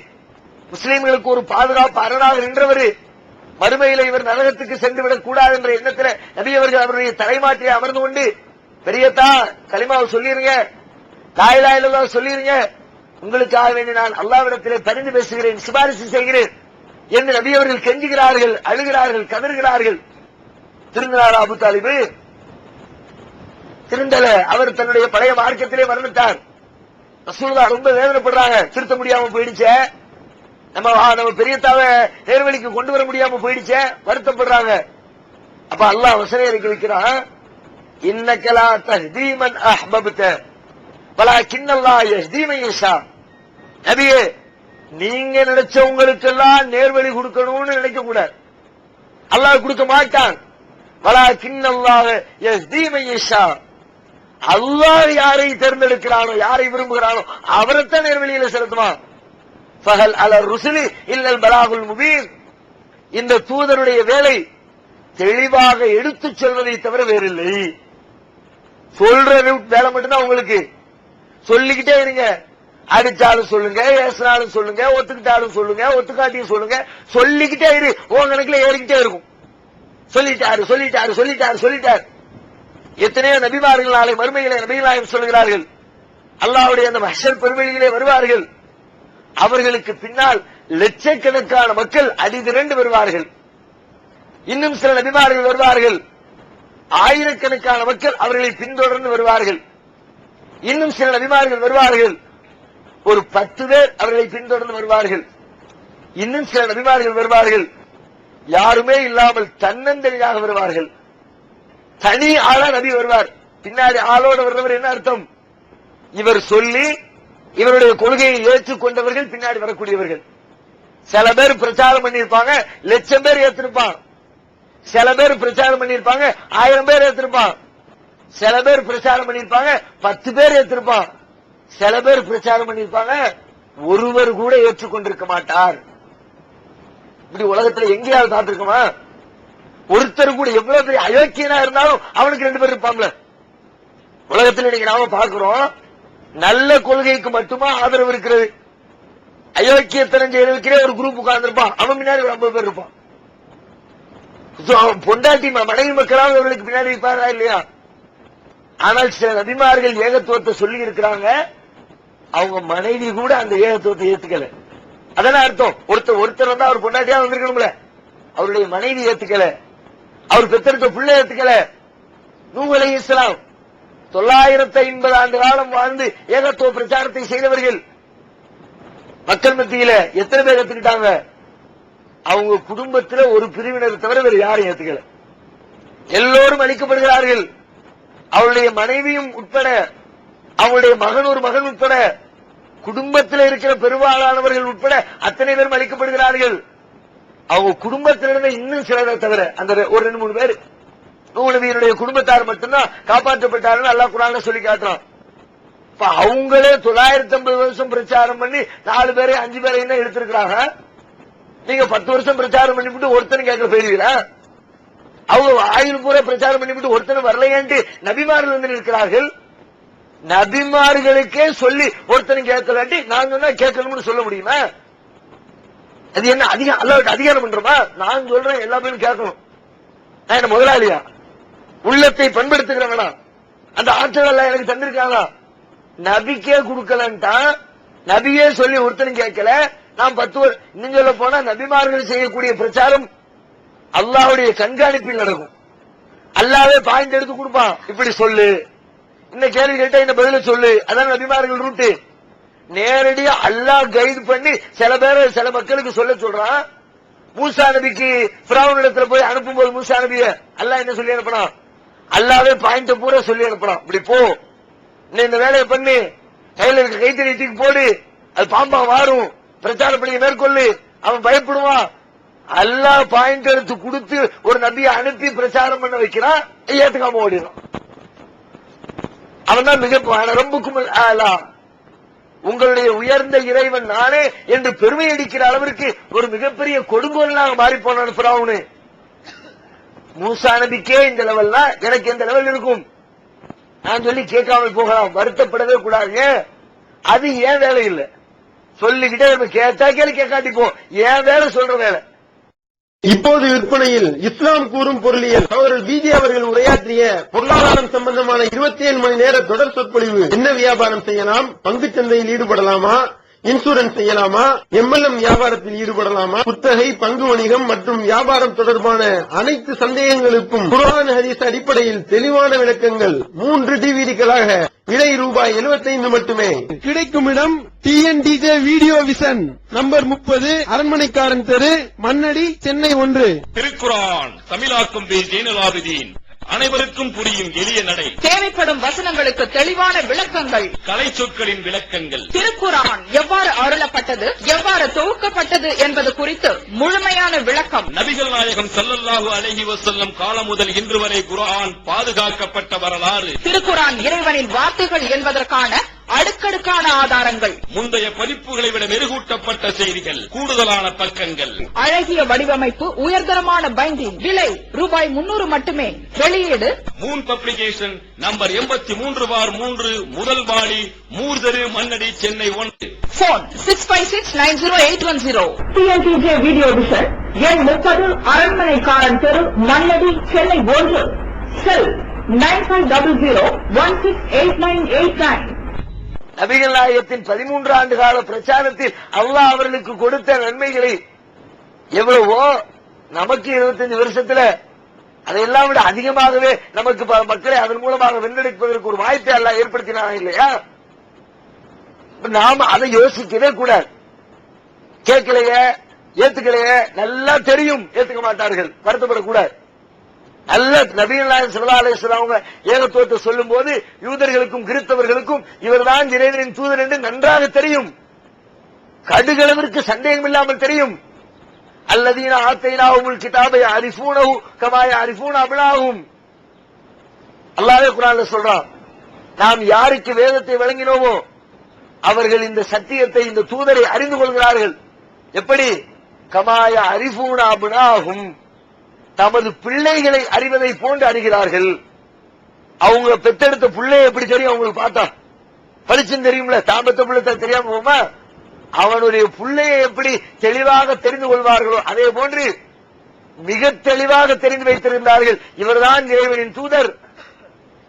முஸ்லீம்களுக்கு ஒரு பாதுகாப்பு அரணாக நின்றவர், மறுமையில இவர் நரகத்துக்கு சென்று விடக் கூடாது என்ற எண்ணத்தில் நபி அவர்கள் அவருடைய தலைமாட்டியை அமர்ந்து கொண்டு, பெரியத்தா கலிமாவை சொல்லிருங்க, லா இலாஹ இல்லல்லாஹ் சொல்லிருங்க, உங்களுக்காக வேண்டி நான் அல்லாஹ்விடத்திலே பரிந்து பேசுகிறேன், சிபாரிசு செய்கிறேன் என்று நபி அவர்கள் கெஞ்சுகிறார்கள், அழுகிறார்கள், கதறுகிறார்கள். திருந்தினார் அபூ தாலிப்? திருந்தல. அவர் தன்னுடைய பழைய மார்க்கத்திலே மரணித்தார். ரசூலுல்லாஹ் ரொம்ப வேதனைப்படுறாங்க, திருத்த முடியாம போயிடுச்சே, நம்ம பெரியத்தாவை நேர்வழிக்கு கொண்டு வர முடியாம போயிடுச்சே, வருத்தப்படுறாங்க. அப்ப அல்லாஹ் வசனம் இறக்கி வைக்கிறான், இன்னக லா தஹ்தீ மன் அஹ்பப்த வலாக்கின்னல்லாஹ் யஹ்தீ மன் யஷா. நபியே, நீங்க நினைச்சவங்களுக்கெல்லாம் நேர்வழி கொடுக்கணும்னு நினைக்க கூடாது, அல்லாஹ் கொடுக்க மாட்டான். வலாக்கின்னல்லாஹ் யஹ்தீ மன் யஷா. அல்லாஹ் யாரை தேர்ந்தெடுக்கிறானோ, யாரை விரும்புகிறானோ அவரைத்தான் நேர்வழியில செலுத்துவான். ஃபஹல் அலர் ருசுலி இல்லல் பலாகுல் முபீன். இந்த தூதருடைய வேலை தெளிவாக எடுத்துச் சொல்வதை தவிர வேறில்லை. சொல்ற வேலை மட்டும்தான் உங்களுக்கு. சொல்லிக்கிட்டே இருங்க. அடிச்சாலும் சொல்லுங்க, ஏசினாலும் சொல்லுங்க, ஒத்துக்கிட்டாலும் சொல்லுங்க, ஒத்துக்காட்டியும் சொல்லுங்க. சொல்லிக்கிட்டே இரு, உங்க கணக்குல ஏறிக்கிட்டே இருக்கும். சொல்லிட்டாரு சொல்லிட்டாரு சொல்லிட்டாரு சொல்லிட்டாரு. எத்தனையோ நபிமார்கள் நாளை மறுமையிலே நபிகளாயம் சொல்கிறார்கள், அல்லாஹ்வுடைய அந்த மஹ்ஷர் பெருவெளியிலே வருவார்கள். அவர்களுக்கு பின்னால் லட்சக்கணக்கான மக்கள் அடிதிரண்டு வருவார்கள். இன்னும் சில நபிமார்கள் வருவார்கள், ஆயிரக்கணக்கான மக்கள் அவர்களை பின்தொடர்ந்து வருவார்கள். இன்னும் சில நபிமார்கள் வருவார்கள், ஒரு 10 பேர் அவர்களை பின்தொடர்ந்து வருவார்கள். இன்னும் சில நபிமார்கள் வருவார்கள், யாருமே இல்லாமல் தன்னந்தனியாக வருவார்கள். தனி ஆளா நபி வருவார். பின்னாடி ஆளோட வர்றவர் என்ன அர்த்தம்? இவர் சொல்லி இவருடைய கொள்கையை ஏற்றுக்கொண்டவர்கள் பின்னாடி வரக்கூடியவர்கள். சில பேர் பிரச்சாரம் பண்ணிருப்பாங்க, 1,00,000 பேர் ஏற்றிருப்பான். சில பேர் பிரச்சாரம் பண்ணிருப்பாங்க, 1000 பேர் ஏற்றிருப்பான். சில பேர் பிரச்சாரம் பண்ணிருப்பாங்க, 10 பேர் ஏற்றிருப்பான். சில பேர் பிரச்சாரம் பண்ணிருப்பாங்க, ஒருவர் கூட ஏற்றுக்கொண்டிருக்க மாட்டார். இப்படி உலகத்துல எங்கேயாவது பார்த்திருக்குமா? ஒருத்தர் கூட எவ்வளவு பெரிய அயோக்கியனா இருந்தாலும் அவனுக்கு 2 பேர் இருப்பாங்களே. உலகத்தில் இன்னைக்கு நாம பார்க்கிறோம், நல்ல கொள்கைக்கு மட்டுமா ஆதரவு இருக்கிறது. அயோக்கியத்தனம் செய்யறதுக்கே ஒரு குரூப் உட்கார்ந்து இருப்பான், அவன் பின்னாடி ஒரு 50 பேர் இருப்பான். பொண்டாட்டி மனைவி மக்களால் அவர்களுக்கு பின்னாடி இருப்பாரா இல்லையா? ஆனால் சில நபிமார்கள் ஏகத்துவத்தை சொல்லி இருக்கிறாங்க, அவங்க மனைவி கூட அந்த ஏகத்துவத்தை ஏத்துக்கல. அதான அர்த்தம். ஒருத்தர் வந்தா அவர் பொண்டாட்டியா வந்திருக்கணும்ல, அவருடைய மனைவி ஏத்துக்கல, அவர் பெற்றெடுத்த பிள்ளை ஏத்துக்கல. நூஹ் அலைஹிஸ்ஸலாம் 950 ஆண்டு காலம் வாழ்ந்து ஏகத்துவ பிரச்சாரத்தை செய்தவர்கள். மக்கள் மத்தியில எத்தனை பேர் ஏத்துக்கிட்டாங்க? அவங்க குடும்பத்தில் ஒரு பிரிவினர் தவிர வேறு யாரும் ஏத்துக்கல. எல்லோரும் அழிக்கப்படுகிறார்கள். அவருடைய மனைவியும் உட்பட, அவருடைய மகன் ஒரு மகன் உட்பட, குடும்பத்தில் இருக்கிற பெரும்பாலானவர்கள் உட்பட அத்தனை பேரும் அழிக்கப்படுகிறார்கள். அவங்க குடும்பத்திலிருந்து இன்னும் சிலரை தவிர அந்த ஒரு 2-3 பேர், நூஹ் நபியினுடைய குடும்பத்தார் மட்டும்தான் காப்பாற்றப்பட்டார்கள். அல்லாஹ் குர்ஆன்ல சொல்லி காட்டுறான். அவங்களே 950 வருஷம் பிரச்சாரம் பண்ணி 4 பேரை 5 பேரை என்ன எடுத்திருக்கிறாங்க. நீங்க 10 வருஷம் பிரச்சாரம் பண்ணிவிட்டு ஒருத்தனும் கேட்க போயிருவீங்களா? அவங்க 1000 பூரா பிரச்சாரம் பண்ணிவிட்டு ஒருத்தனும் வரலையான்ட்டு நபிமார்கள் வந்து இருக்கிறார்கள். நபிமார்களுக்கே சொல்லி ஒருத்தனும் கேட்கலாட்டி நான் சொன்னா கேட்கணும்னு சொல்ல முடியுமா? அது என்ன அல்லாஹ்வுக்கு அதிகாரம் பண்றோமா? நான் சொல்றேன் எல்லா பேரும் கேட்கணும். நான் என்ன முதலாளியா? உள்ளத்தை பண்படுத்துகிறவனா? அந்த ஆற்றல் எல்லாம் எனக்கு தந்திருக்காங்க. நபிக்கே கொடுக்கலன்ட்டா, நபியே சொல்லி ஒருத்தனும் கேட்கல. நான் 10 இன்னும் சொல்ல போனா நபிமார்கள் செய்யக்கூடிய பிரச்சாரம் அல்லாஹ்வுடைய கண்காணிப்பில் நடக்கும். அல்லாஹ்வே பாயிண்ட் எடுத்து கொடுப்பான், இப்படி சொல்லு, இந்த கேள்வி கேட்டா இந்த பதில சொல்லு. அதான் நபிமார்கள் ரூட்டு. நேரடியா அல்லாஹ் கைடு பண்ணி சில மக்களுக்கு சொல்றான். மூசா நபிக்கு ஃபிரௌன் இடத்துல போய் அனுப்பும் போது மூசா நபிய அல்லாஹ் என்ன சொல்லி அனுப்பினான்? அல்லாஹ்வே பாயிண்ட் பூரா சொல்லி அனுப்பினான். இப்படி போ, இந்த வேலையை பண்ணு, கையில இருக்க கைத்தறி தூக்கி போடு, அது பாம்பா மாறும், பிரச்சார பணியை மேற்கொள்ளு, அவன் பயப்படுவான். அல்லாஹ் பாயிண்ட் எடுத்து கொடுத்து ஒரு நபியை அனுப்பி பிரச்சாரம் பண்ண வைக்கிறான், ஏத்துக்காம ஓடிடும். அவன் தான் மிக ரொம்பக்கும் உங்களுடைய உயர்ந்த இறைவன் நானே என்று பெருமை அடிக்கிற அளவிற்கு ஒரு மிகப்பெரிய கொடுங்கோலாக மாறி போனான் ஃபிரௌன். மூசா நபிக்கே இந்த லெவல்னா எனக்கு எந்த லெவல் இருக்கும்? நான் சொல்லி கேட்காமல் போகலாம், வருத்தப்படவே கூடாது. அது ஏன் வேலை இல்லை. சொல்லிக்கிட்டே கேட்டா கேள்வி கேட்காட்டிப்போம், ஏன் வேலை சொல்ற வேலை. இப்போது விற்பனையில் இஸ்லாம் கூறும் பொருளியல் அவர்கள் பிஜே அவர்கள் உரையாற்றிய பொருளாதாரம் சம்பந்தமான 27 மணி நேர தொடர் சொற்பொழிவு. என்ன வியாபாரம் செய்யலாம், பங்குச் சந்தையில் ஈடுபடலாமா, இன்சூரன்ஸ் செய்யலாமா, எம்எல்எம் வியாபாரத்தில் ஈடுபடலாமா, குத்தகை, பங்கு வணிகம் மற்றும் வியாபாரம் தொடர்பான அனைத்து சந்தேகங்களுக்கும் குர்ஆன் ஹதீஸ் அடிப்படையில் தெளிவான விளக்கங்கள் 3 டிவிடிகளாக விலை ரூபாய் 75 மட்டுமே. கிடைக்கும் இடம் டிஎன்டிஜே வீடியோ விஷன், நம்பர் 30, அரண்மனைக்காரன் தெரு, மண்ணடி, சென்னை 1. திருக்குர்ஆன் தமிழாக்கம் பி ஜெய்னுலாபிதீன். அனைவருக்கும் புரியும் எளிய நடை. தேவைப்படும் வசனங்களுக்கு தெளிவான விளக்கங்கள். கலை சொற்களின் விளக்கங்கள். திருக்குர்ஆன் எவ்வாறு அருளப்பட்டது, எவ்வாறு தொகுக்கப்பட்டது என்பது குறித்து முழுமையான விளக்கம். நபிகள் நாயகம் ஸல்லல்லாஹு அலைஹி வஸல்லம் காலம் முதல் இன்று வரை குர்ஆன் பாதுகாக்கப்பட்ட வரலாறு. திருக்குர்ஆன் இறைவனின் வார்த்தைகள் என்பதற்கான அடுக்கடுக்கான ஆதாரங்கள், முந்தைய பதிப்புகளை விட மெருகூட்டப்பட்ட செய்திகள், கூடுதலான பக்கங்கள், அழகிய வடிவமைப்பு, உயர்தரமான பைண்டிங். விலை ரூபாய் 300 மட்டுமே. வெளியீடு மூன் பப்ளிகேஷன், நம்பர் 83/3, முதல் மாடி, மூர்தரு, Mannady, Chennai 1. Phone 65690810. TNTJ video vision, எண் 30, அரண்மனைக்காரன் தெரு, மண்ணடி, சென்னை 1. செல் 9500168989. நபிகள் நாயகத்தின் 13 ஆண்டு கால பிரச்சாரத்தில் அல்லாஹ் அவர்களுக்கு கொடுத்த நன்மைகளை எவ்வளவோ நமக்கு 25 வருஷத்துல அதையெல்லாம் விட அதிகமாகவே நமக்கு மக்களை அதன் மூலமாக வென்றெடுப்பதற்கு ஒரு வாய்ப்பை அல்லாஹ் ஏற்படுத்தினாங்க இல்லையா? நாம அதை யோசிக்கவே கூடாது. கேட்கலையே, ஏத்துக்கலையே, நல்லா தெரியும் ஏத்துக்க மாட்டார்கள், வருத்தப்படக்கூடாது. நல்ல நபிகள் நாயகம் ஸல்லல்லாஹு அலைஹி வஸல்லம் அவங்க ஏகத்துவத்தை சொல்லும் போது யூதர்களுக்கும் கிறிஸ்தவர்களுக்கும் இவர்தான் இறைவனின் தூதர் என்று நன்றாக தெரியும், கடுகளவிற்கு சந்தேகம் இல்லாமல் தெரியும். அல்லதீன ஆத்தைனாஹுல் கிதாப யஅரிஃபூனஹு கமா யஅரிஃபூன அப்னாஹும். அல்லாஹ்வே குர்ஆன்ல சொல்றான், நாம் யாருக்கு வேதத்தை வழங்கினோமோ அவர்கள் இந்த சத்தியத்தை, இந்த தூதரை அறிந்து கொள்கிறார்கள். எப்படி? கமா யஅரிஃபூன அப்னாஹும், தமது பிள்ளைகளை அறிவதை போன்று அறிகிறார்கள். அவங்க பெத்தெடுத்த பிள்ளையை எப்படி தெரியும்? அவங்களுக்கு பார்த்தா படிச்சுன்னு தெரியும்ல. தாம்பத்த பிள்ளை தெரியாம போமா, அவனுடைய பிள்ளையை எப்படி தெளிவாக தெரிந்து கொள்வார்களோ அதே போன்று மிக தெளிவாக தெரிந்து வைத்திருந்தார்கள். இவர்தான் இறைவனின் தூதர்,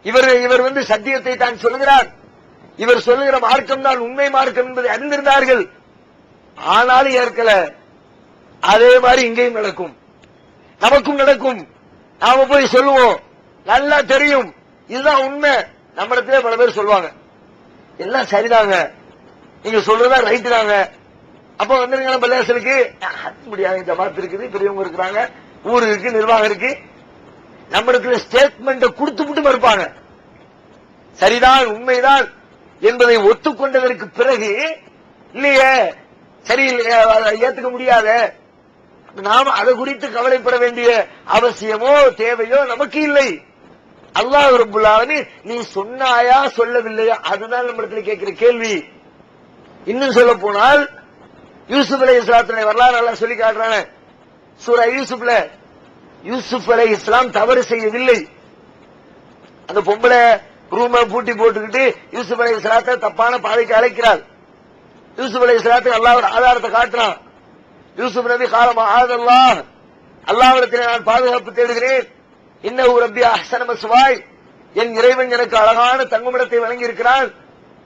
இவர் சத்தியத்தை தான் சொல்லுகிறார், இவர் சொல்லுகிற மார்க்கம் தான் உண்மை மார்க்கம் என்பதை அறிந்திருந்தார்கள். ஆனாலும் ஏற்கல. அதே மாதிரி இங்கேயும் நடக்கும், நமக்கும் நடக்கும். நாம போய் சொல்லுவோம், நல்லா தெரியும் இதுதான் உண்மை. நம்ம இடத்துல பல பேர் சொல்லுவாங்க, எல்லாம் சரிதாங்க, நீங்க சொல்றதா ரைட்டு தாங்க, அப்ப வந்துருங்க பள்ளியாசலுக்கு முடியாது, ஜமாத் இருக்குது, பெரியவங்க இருக்கிறாங்க, ஊர் இருக்கு, நிர்வாகம் இருக்கு. நம்ம இடத்துல ஸ்டேட்மெண்ட் கொடுத்து விட்டு மறுப்பாங்க. சரிதான், உண்மைதான் என்பதை ஒத்துக்கொண்டதற்கு பிறகு இல்லையே, சரி ஏத்துக்க முடியாத, நாம அதை குறித்து கவலைப்பட வேண்டிய அவசியமோ தேவையோ நமக்கு இல்லை. அல்லாஹ் ரப்பல் ஆலமீன் நீ சொன்னாயா சொல்லவில்லையா, அதுதான் நம்ம இடத்துல கேட்கிற கேள்வி. இன்னும் சொல்ல போனால் யூசுப் அலைஹிஸ்ஸலாத்துடைய வரலாறு எல்லாம் சொல்லி காட்டுறாங்க. சூரா யூசுப்ல யூசுப் அலைஹிஸ்ஸலாம் தவறு செய்யவில்லை. அந்த பொம்பளை ரூமை பூட்டி போட்டுக்கிட்டு யூசுப் அலைஹிஸ்ஸலாத்தை தப்பான பாதைக்கு அழைக்கிறார். யூசுப் அலைஹிஸ்ஸலாத்துக்கு அல்லாஹ் ஒரு ஆதாரத்தை காட்டுறான். யூசுப் நபி காலமா ஆதல்லாஹ், அல்லாஹ்விடத்தில் நான் பாதுகாப்பு தேடுகிறேன். இன்னஹு ரப்பி அஹ்ஸன மஸ்வாய், என் இறைவன் எனக்கு அழகான தங்குமிடத்தை வழங்கி இருக்கிறான்.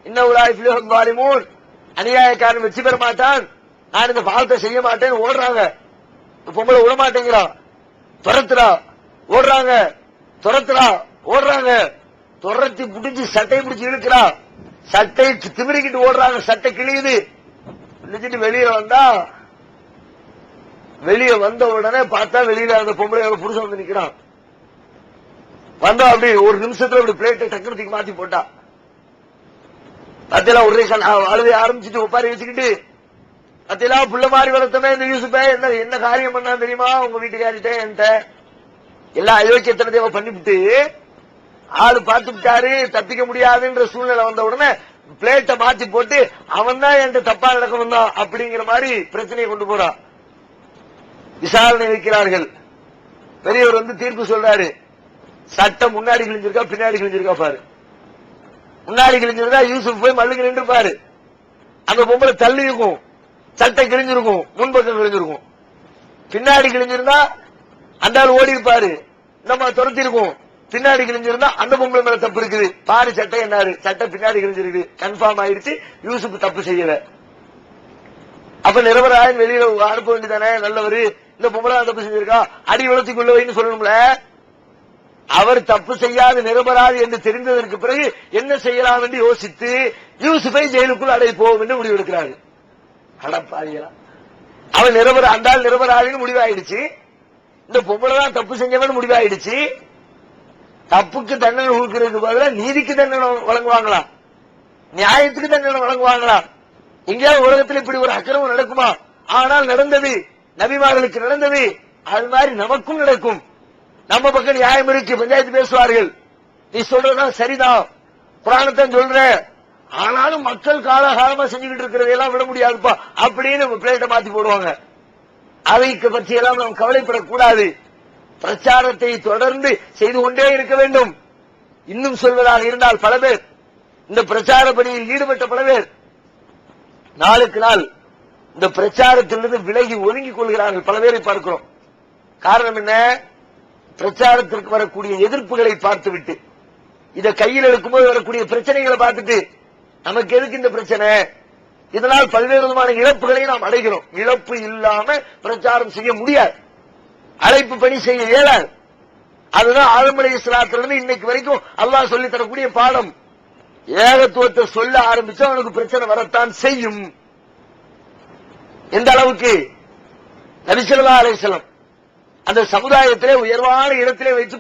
இன்னஹு லா யுஃப்லிஹுல் ஸாலிமூன், அநியாயக்காரன் வெற்றி பெற மாட்டான், நான் இந்த பாவத்தை செய்ய மாட்டேன்னு ஓடுறாங்க. பொம்பளை விட மாட்டேங்கிறான், துரத்துறா, ஓடுறாங்க, துரத்துறா, ஓடுறாங்க, துரத்தி பிடிச்சி சட்டை பிடிச்சி இழுக்கிறா, சட்டை திமிரிக்கிட்டு ஓடுறாங்க, சட்டை கிழியுது. இழுச்சிட்டு வெளியே வந்த உடனே பார்த்தா வெளியில அந்த பொம்பளை புருஷன் வந்து நிக்கிறான். வந்தா அப்படி ஒரு நிமிஷத்துல அப்படி பிளேட்டை டக்குனு மாத்தி போட்டா. அத்தையெல்லாம் ஒரே அழுவை ஆரம்பிச்சுட்டு ஒப்பாரி வச்சுக்கிட்டு, அத்தையெல்லாம் புள்ள மாதிரி வளர்த்தமே இந்த யூசுப்பே என்ன காரியம் பண்ணா தெரியுமா உங்க வீட்டுக்காரிட்ட என்கிட்ட எல்லாம் அயோக்கியத்தனத்தை பண்ணிவிட்டு ஆளு பார்த்து விட்டாரு, தப்பிக்க முடியாதுன்ற சூழ்நிலை வந்த உடனே பிளேட்டை மாத்தி போட்டு அவன் தான் என்கிட்ட தப்பா நடக்க வந்தான் அப்படிங்கிற மாதிரி பிரச்சனையை கொண்டு போறான். விசாரணை வைக்கிறார்கள். பெரியவர் தீர்ப்பு சொல்றாரு, சட்டம் முன்னாடி கிழிஞ்சிருக்கா பின்னாடி கிழிஞ்சிருக்கா பாரு. முன்னாடி கிழிஞ்சிருந்தா யூசுப் போய் மல்லுக்கு நின்று பாரு, அந்த பொம்பளை தள்ளி இருக்கும், சட்டை கிழிஞ்சிருக்கும், முன்பக்கம் கிழிஞ்சிருக்கும். பின்னாடி கிழிஞ்சிருந்தா அந்த ஆள் ஓடி இருப்பாரு, நம்ம துரத்தி இருக்கும். பின்னாடி கிழிஞ்சிருந்தா அந்த பொம்பளை மேல தப்பு இருக்குது, பாரு சட்டை என்னாரு, சட்டை பின்னாடி கிழிஞ்சிருக்கு, கன்ஃபார்ம் ஆயிடுச்சு யூசுப் தப்பு செய்யல. அப்ப நிரபராயன் வெளியில அனுப்ப வேண்டியதானே, நல்லவரு, இந்த பொம்பளை தப்பு செஞ்சிருக்கா அடி வளர்த்திக்குள்ள வைன்னு சொல்லணும்ல. அவர் தப்பு செய்யாது நிரபராது என்று தெரிந்ததற்கு பிறகு என்ன செய்யலாம் என்று யோசித்து யூசுஃபை ஜெயிலுக்குள் அடைப்போம் என்று முடிவெடுக்கிறாரு. அடப்பாவிகளா, அவன் அந்த ஆள் நிரபராதின்னு முடிவாயிடுச்சு, இந்த பொம்பளை தான் தப்பு செஞ்சவன் முடிவாயிடுச்சு. தப்புக்கு தண்டனை கொடுக்கிறதுக்கு பதிலாக நீதிக்கு தண்டனை வழங்குவாங்களா, நியாயத்துக்கு தண்டனை வழங்குவாங்களா? எங்கேயாவது உலகத்தில் இப்படி ஒரு அக்கிரமம் நடக்குமா? ஆனால் நடந்தது, நபிமார்களுக்கு நடந்தது. அது மாதிரி நமக்கும் நடக்கும். நம்ம பக்கம் நியாயம் இருக்கு, பஞ்சாயத்து பேசுவார்கள், நீ சொல்றதுதான் சரிதான், குர்ஆனைத்தான் சொல்ற, ஆனாலும் மக்கள் காலகாலமா செஞ்சுக்கிட்டு இருக்கிறதையெல்லாம் விட முடியாதுப்பா அப்படின்னு பிளேட்டை மாத்தி போடுவாங்க. அதைக்கு பற்றியெல்லாம் நாம் கவலைப்படக்கூடாது. பிரச்சாரத்தை தொடர்ந்து செய்து கொண்டே இருக்க வேண்டும். இன்னும் சொல்வதாக இருந்தால் பல பேர் இந்த பிரச்சார பணியில் ஈடுபட்ட பல பேர் நாளுக்கு நாள் இந்த பிரச்சாரத்திலிருந்து விலகி ஒதுங்கிக் கொள்கிறார்கள். பல பேரை பார்க்கிறோம். காரணம் என்ன? பிரச்சாரத்திற்கு வரக்கூடிய எதிர்ப்புகளை பார்த்துவிட்டு, இதை கையில் எடுக்கும்போது வரக்கூடிய பிரச்சனைகளை பார்த்துட்டு, நமக்கு எதுக்கு இந்த பிரச்சனை, இதனால் பல்வேறு விதமான இழப்புகளை நாம் அடைகிறோம். இழப்பு இல்லாம பிரச்சாரம் செய்ய முடியாது, அழைப்பு பணி செய்ய இயலாது. அதுதான் ஆதம் அலைஹிஸ்ஸலாத்திலிருந்து இன்னைக்கு வரைக்கும் அல்லாஹ் சொல்லி தரக்கூடிய பாடம். ஏகத்துவத்தை சொல்ல ஆரம்பிச்சா அவனுக்கு பிரச்சனை வரத்தான் செய்யும். எந்த அளவுக்கு? நபி ஸல்லல்லாஹு அலைஹி வஸல்லம் அந்த சமுதாயத்திலே உயர்வான இடத்திலே வைத்து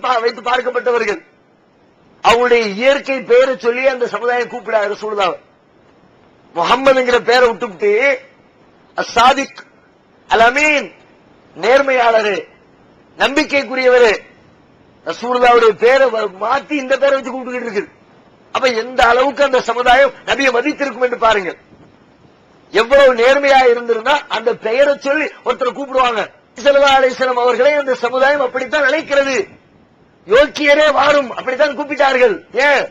பார்க்கப்பட்டவர்கள். அவருடைய இயற்கை பெயரை சொல்லி அந்த சமுதாயம் கூப்பிடாரு. ரசூலுல்லாஹ் முஹம்மதுங்கிற பெயரை விட்டுவிட்டு அஸ்ஸாதிக், அல் அமீன், நேர்மையாளரே, நம்பிக்கைக்குரியவரே, ரசூலுல்லாஹ்வுடைய பெயரை மாத்தி இந்த பெயரை வச்சு கூப்பிட்டுக்கிட்டு இருக்கு. அப்ப எந்த அளவுக்கு அந்த சமுதாயம் நபியை மதித்திருக்கும் என்று பாருங்கள். எவ்வளவு நேர்மையா இருந்திருந்தா அந்த பெயரை சொல்லி ஒருத்தரை கூப்பிடுவாங்க. ஸல்லல்லாஹு அலைஹி வஸல்லம் அவர்களை அந்த சமுதாயம் அப்படித்தான் அழைக்கிறது. யோக்கியரே வாரும் அப்படித்தான் கூப்பிட்டார்கள். ஏன்?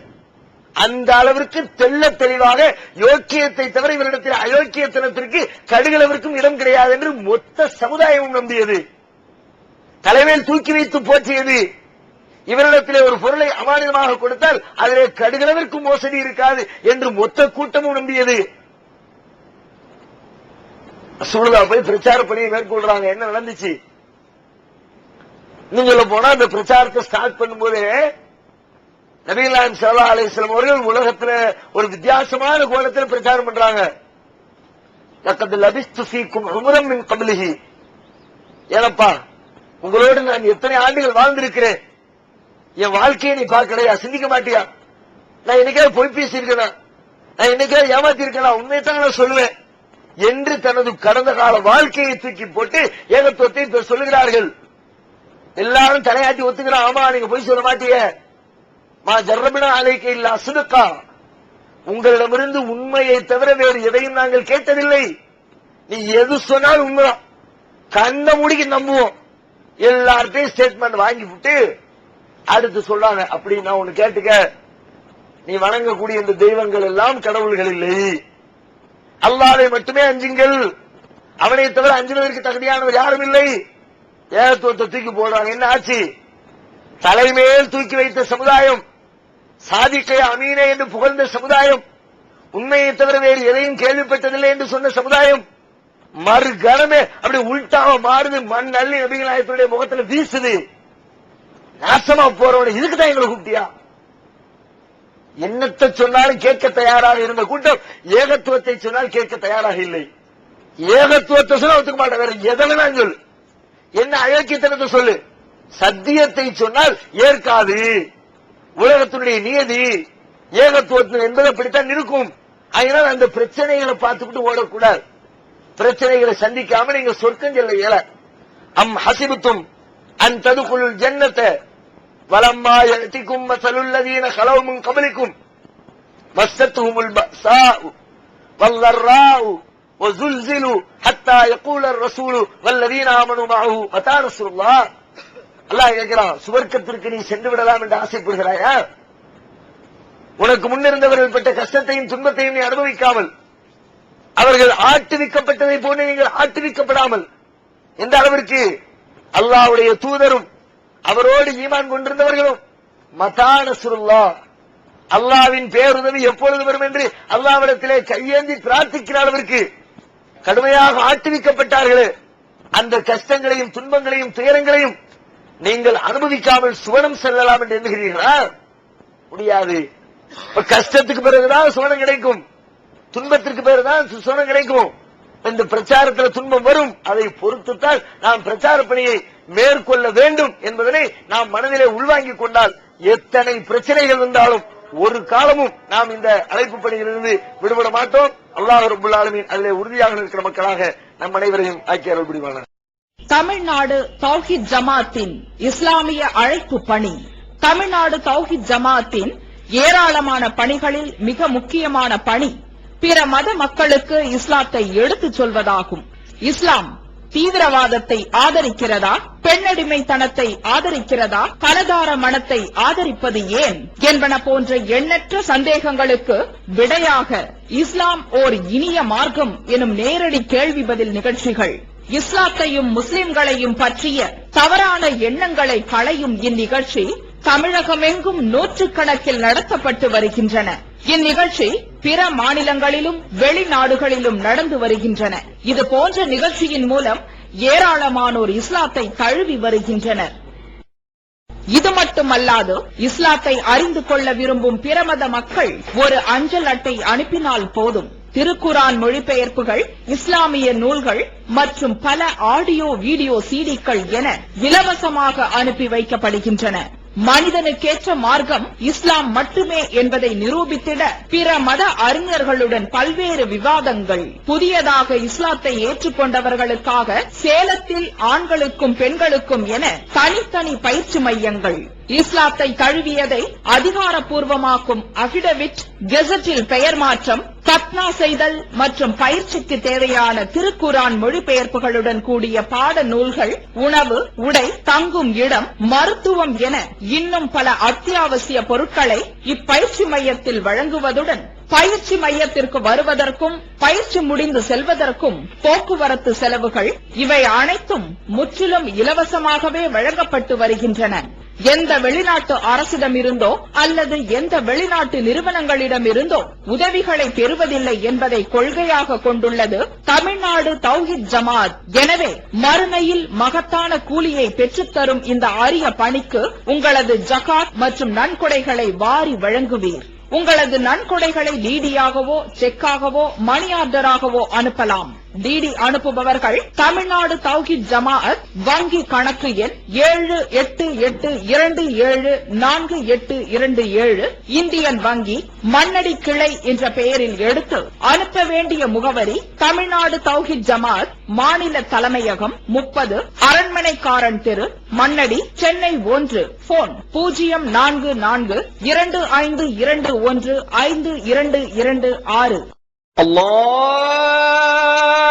அந்த அளவிற்கு தெள்ள தெளிவாக யோக்கியத்தை தவிர இவரிடத்தில் அயோக்கியத்தனத்திற்கு கடுகளவிற்கும் இடம் கிடையாது என்று மொத்த சமுதாயமும் நம்பியது. தலைமையில் தூக்கி வைத்து போற்றியது. இவரிடத்திலே ஒரு பொருளை அமானிதமாக கொடுத்தால் அதிலே கடுகளவிற்கும் மோசடி இருக்காது என்று மொத்த கூட்டமும் நம்பியது. ரசூலுல்லாஹ் போய் பிரச்சார பணியை மேற்கொள்றாங்க. என்ன நடந்துச்சு? இன்னும் சொல்ல போனா அந்த பிரச்சாரத்தை ஸ்டார்ட் பண்ணும்போது நபிகள் நாயகம் ஸல்லல்லாஹு அலைஹி வஸல்லம் அவர்கள் உலகத்துல ஒரு வித்தியாசமான கோணத்தில் பிரச்சாரம் பண்றாங்க. லக்கத் லபிஸ்து ஃபீக்கும் உம்ரம் மின் கப்லிஹி, ஏனப்பா உங்களோடு நான் எத்தனை ஆண்டுகள் வாழ்ந்திருக்கிறேன், என் வாழ்க்கையை நீ பார்க்கலையா, சிந்திக்க மாட்டியா? நான் என்னைக்காவது பொய் பேசியிருக்கேனா, நான் என்னைக்காவது ஏமாத்தி இருக்கேனா, உண்மையத்தான் நான் சொல்லுவேன் என்று தனது கடந்த கால வாழ்க்கையை தூக்கி போட்டு ஏகத்துவத்தை இப்ப சொல்லுகிறார்கள். எல்லாரும் தலையாட்டி ஒத்துக்கிறான். ஆமா, நீங்க பொய் சொல்ல மாட்டீங்க. மா ஜர்ரபினா அலைக்க இல்ல அசுதுக்கா, உங்களிடமிருந்து உண்மையை தவிர வேறு எதையும் நாங்கள் கேட்டதில்லை. நீ எது சொன்னாலும் உண்மைதான், கண்ண முடிக்கு நம்புவோம். எல்லார்ட்டையும் ஸ்டேட்மெண்ட் வாங்கி விட்டு அடுத்து சொல்றாங்க, அப்படி நான் ஒண்ணு கேட்டுக்க, நீ வணங்கக்கூடிய இந்த தெய்வங்கள் எல்லாம் கடவுள்கள் இல்லை, அல்லாஹ்வை மட்டுமே அஞ்சுங்கள், அவனை தவிர அஞ்சுவதற்கு தகுதியானவர் யாரும் இல்லை. ஏகத்துவத்தை தூக்கி போடுறாங்க. என்ன ஆச்சு? தலைமையில் தூக்கி வைத்த சமுதாயம், சாதிக்கை அமீனே என்று புகழ்ந்த சமுதாயம், உண்மையை தவிர வேறு எதையும் கேள்விப்பட்டதில்லை என்று சொன்ன சமுதாயம், மறுகணமே அப்படி உள்டாவ மாறுது. மண் அள்ளி நபிகள் நாயகத்துடைய முகத்துல வீசுது. நாசமா போறவனை இதுக்குதான் எங்களை கூப்பிட்டியா? என்னத்தை சொன்னாலும் கேட்க தயாராக இருந்த கூட்டம் ஏகத்துவத்தை சொன்னால் கேட்க தயாராக இல்லை. ஏகத்துவத்தை சொல்ல ஒத்துக்க மாட்டேன், வேற எதெல்லாம் சொல்லு, என்ன அயோக்கியத்தனத்தை சொல்லு, சத்தியத்தை சொன்னால் ஏற்காது. உலகத்தினுடைய நியதி ஏகத்துவத்தில் என்பதை அப்படித்தான் இருக்கும். அதனால் அந்த பிரச்சனைகளை பார்த்துக்கிட்டு ஓடக்கூடாது. பிரச்சனைகளை சந்திக்காம நீங்க சொர்க்கம் செல்ல இயல. அம் ஹசிபுத்தும் அன் ததுகுலுல் ஜன்னத வலம்மா யஅதிகும் மஸலுல் லதீன கலவ் மின் கப்லிக்கும் மஸ்ஸத்துஹுமுல் பஸாஉ வல்லர்ராஉ வஸுல்ஸிலு ஹத்தா யகூலர் ரசூலு வல்லதீன ஆமனு மஅஹு மதா நஸ்ருல்லாஹ். அல்லாஹ் கேட்கிறான், சுவர்க்கத்திற்கு நீ சென்று விடலாம் என்று ஆசைப்படுகிறாயா? உனக்கு முன்னிருந்தவர்கள் பட்ட கஷ்டத்தையும் துன்பத்தையும் நீ அனுபவிக்காமல், அவர்கள் ஆட்டுவிக்கப்பட்டதை போல நீங்கள் ஆட்டுவிக்கப்படாமல், எந்த அளவிற்கு அல்லாஹ்வுடைய தூதரும் அவரோடு ஈமான் கொண்டிருந்தவர்களும் மதா நஸ்ருல்லாஹ், அல்லாஹ்வின் பேருதவி எப்பொழுது வரும் என்று அல்லாஹ்விடத்திலே கையேந்தி பிரார்த்திக்கிற அளவிற்கு கடுமையாக ஆட்டுவிக்கப்பட்டார்களே, அந்த கஷ்டங்களையும் துன்பங்களையும் துயரங்களையும் நீங்கள் அனுபவிக்காமல் சுவனம் செல்லலாம் என்று எண்ணுகிறீர்களா? முடியாது. கஷ்டத்துக்கு பிறகுதான் சுவனம் கிடைக்கும், துன்பத்திற்கு பிறகுதான் சுவனம் கிடைக்கும். இந்த பிரச்சாரத்தில் துன்பம் வரும், அதை பொறுத்துத்தான் நாம் பிரச்சார பணியை மேற்கொள்ள வேண்டும் என்பதனை நாம் மனதிலே உள்வாங்கிக் கொண்டால் எத்தனை பிரச்சனைகள் வந்தாலும் ஒரு காலமும் நாம் இந்த அழைப்பு பணியிலிருந்து விடுபட மாட்டோம். அல்லாஹ் ரப்பல் ஆலமீன் அதிலே உறுதியாக இருக்கிற மக்களாக நம் அனைவரையும் ஆக்கி அருள் புரிவானாக. தமிழ்நாடு தௌஹீத் ஜமாத்தின் இஸ்லாமிய அழைப்பு பணி. தமிழ்நாடு தௌஹீத் ஜமாத்தின் ஏராளமான பணிகளில் மிக முக்கியமான பணி பிற மத மக்களுக்கு இஸ்லாத்தை எடுத்துச் சொல்வதாகும். இஸ்லாம் தீவிரவாதத்தை ஆதரிக்கிறதா, பெண்ணடிமைத்தனத்தை ஆதரிக்கிறதா, பலதார மனத்தை ஆதரிப்பது ஏன் என்பன போன்ற எண்ணற்ற சந்தேகங்களுக்கு விடையாக இஸ்லாம் ஓர் இனிய மார்க்கம் எனும் நேரடி கேள்வி பதில் நிகழ்ச்சிகள், இஸ்லாத்தையும் முஸ்லிம்களையும் பற்றிய தவறான எண்ணங்களை களையும் இந்நிகழ்ச்சி தமிழகமெங்கும் நூற்றுக்கணக்கில் நடத்தப்பட்டு வருகின்றன. இந்நிகழ்ச்சி பிற மாநிலங்களிலும் வெளிநாடுகளிலும் நடந்து வருகின்றன. இது போன்ற நிகழ்ச்சியின் மூலம் ஏராளமானோர் இஸ்லாத்தை தழுவி வருகின்றனர். இது மட்டுமல்லாது இஸ்லாத்தை அறிந்து கொள்ள விரும்பும் பிற மத மக்கள் ஒரு அஞ்சல் அட்டை அனுப்பினால் போதும், திருக்குரான் மொழிபெயர்ப்புகள், இஸ்லாமிய நூல்கள் மற்றும் பல ஆடியோ வீடியோ சிடிக்கள் என இலவசமாக அனுப்பி வைக்கப்படுகின்றன. மனிதனுக்கேற்ற மார்க்கம் இஸ்லாம் மட்டுமே என்பதை நிரூபித்திட பிற மத அறிஞர்களுடன் பல்வேறு விவாதங்கள், புதியதாக இஸ்லாத்தை ஏற்றுக்கொண்டவர்களுக்காக சேலத்தில் ஆண்களுக்கும் பெண்களுக்கும் என தனித்தனி பயிற்சி மையங்கள், இஸ்லாத்தை தழுவியதை அதிகாரப்பூர்வமாக்கும் அபிடவிட், கெசட்டில் பெயர் மாற்றம், கத்னா செய்தல் மற்றும் பயிற்சிக்கு தேவையான திருக்குரான் மொழிபெயர்ப்புகளுடன் கூடிய பாட நூல்கள், உணவு, உடை, தங்கும் இடம், மருத்துவம் என இன்னும் பல அத்தியாவசிய பொருட்களை இப்பயிற்சி மையத்தில் வழங்குவதுடன் பயிற்சி மையத்திற்கு வருவதற்கும் பயிற்சி முடிந்து செல்வதற்கும் போக்குவரத்து செலவுகள் இவை அனைத்தும் முற்றிலும் இலவசமாகவே வழங்கப்பட்டு வருகின்றன. எந்த வெளிநாட்டு அரசிடமிருந்தோ அல்லது எந்த வெளிநாட்டு நிறுவனங்களிடமிருந்தோ உதவிகளை பெறுவதில்லை என்பதை கொள்கையாக கொண்டுள்ளது தமிழ்நாடு தௌஹீத் ஜமாத். எனவே மறுமையில் மகத்தான கூலியை பெற்றுத்தரும் இந்த அரிய பணிக்கு உங்களது ஜகாத் மற்றும் நன்கொடைகளை வாரி வழங்குவீர். உங்களது நன்கொடைகளை டிடியாகவோ செக்காகவோ மணி ஆர்டராகவோ அனுப்பலாம். டிடி அனுப்புபவர்கள் தமிழ்நாடு தௌஹீத் ஜமாஅத், வங்கி கணக்கு எண் 78274827 இந்தியன் வங்கி, மண்ணடி கிளை என்ற பெயரில் எடுத்து அனுப்ப வேண்டிய முகவரி தமிழ்நாடு தௌஹீத் ஜமாஅத், மாநில தலைமையகம் 30 அரண்மனைக்காரன் தெரு, மண்ணடி, சென்னை 1. போன் 044252152226. அல்லாஹ்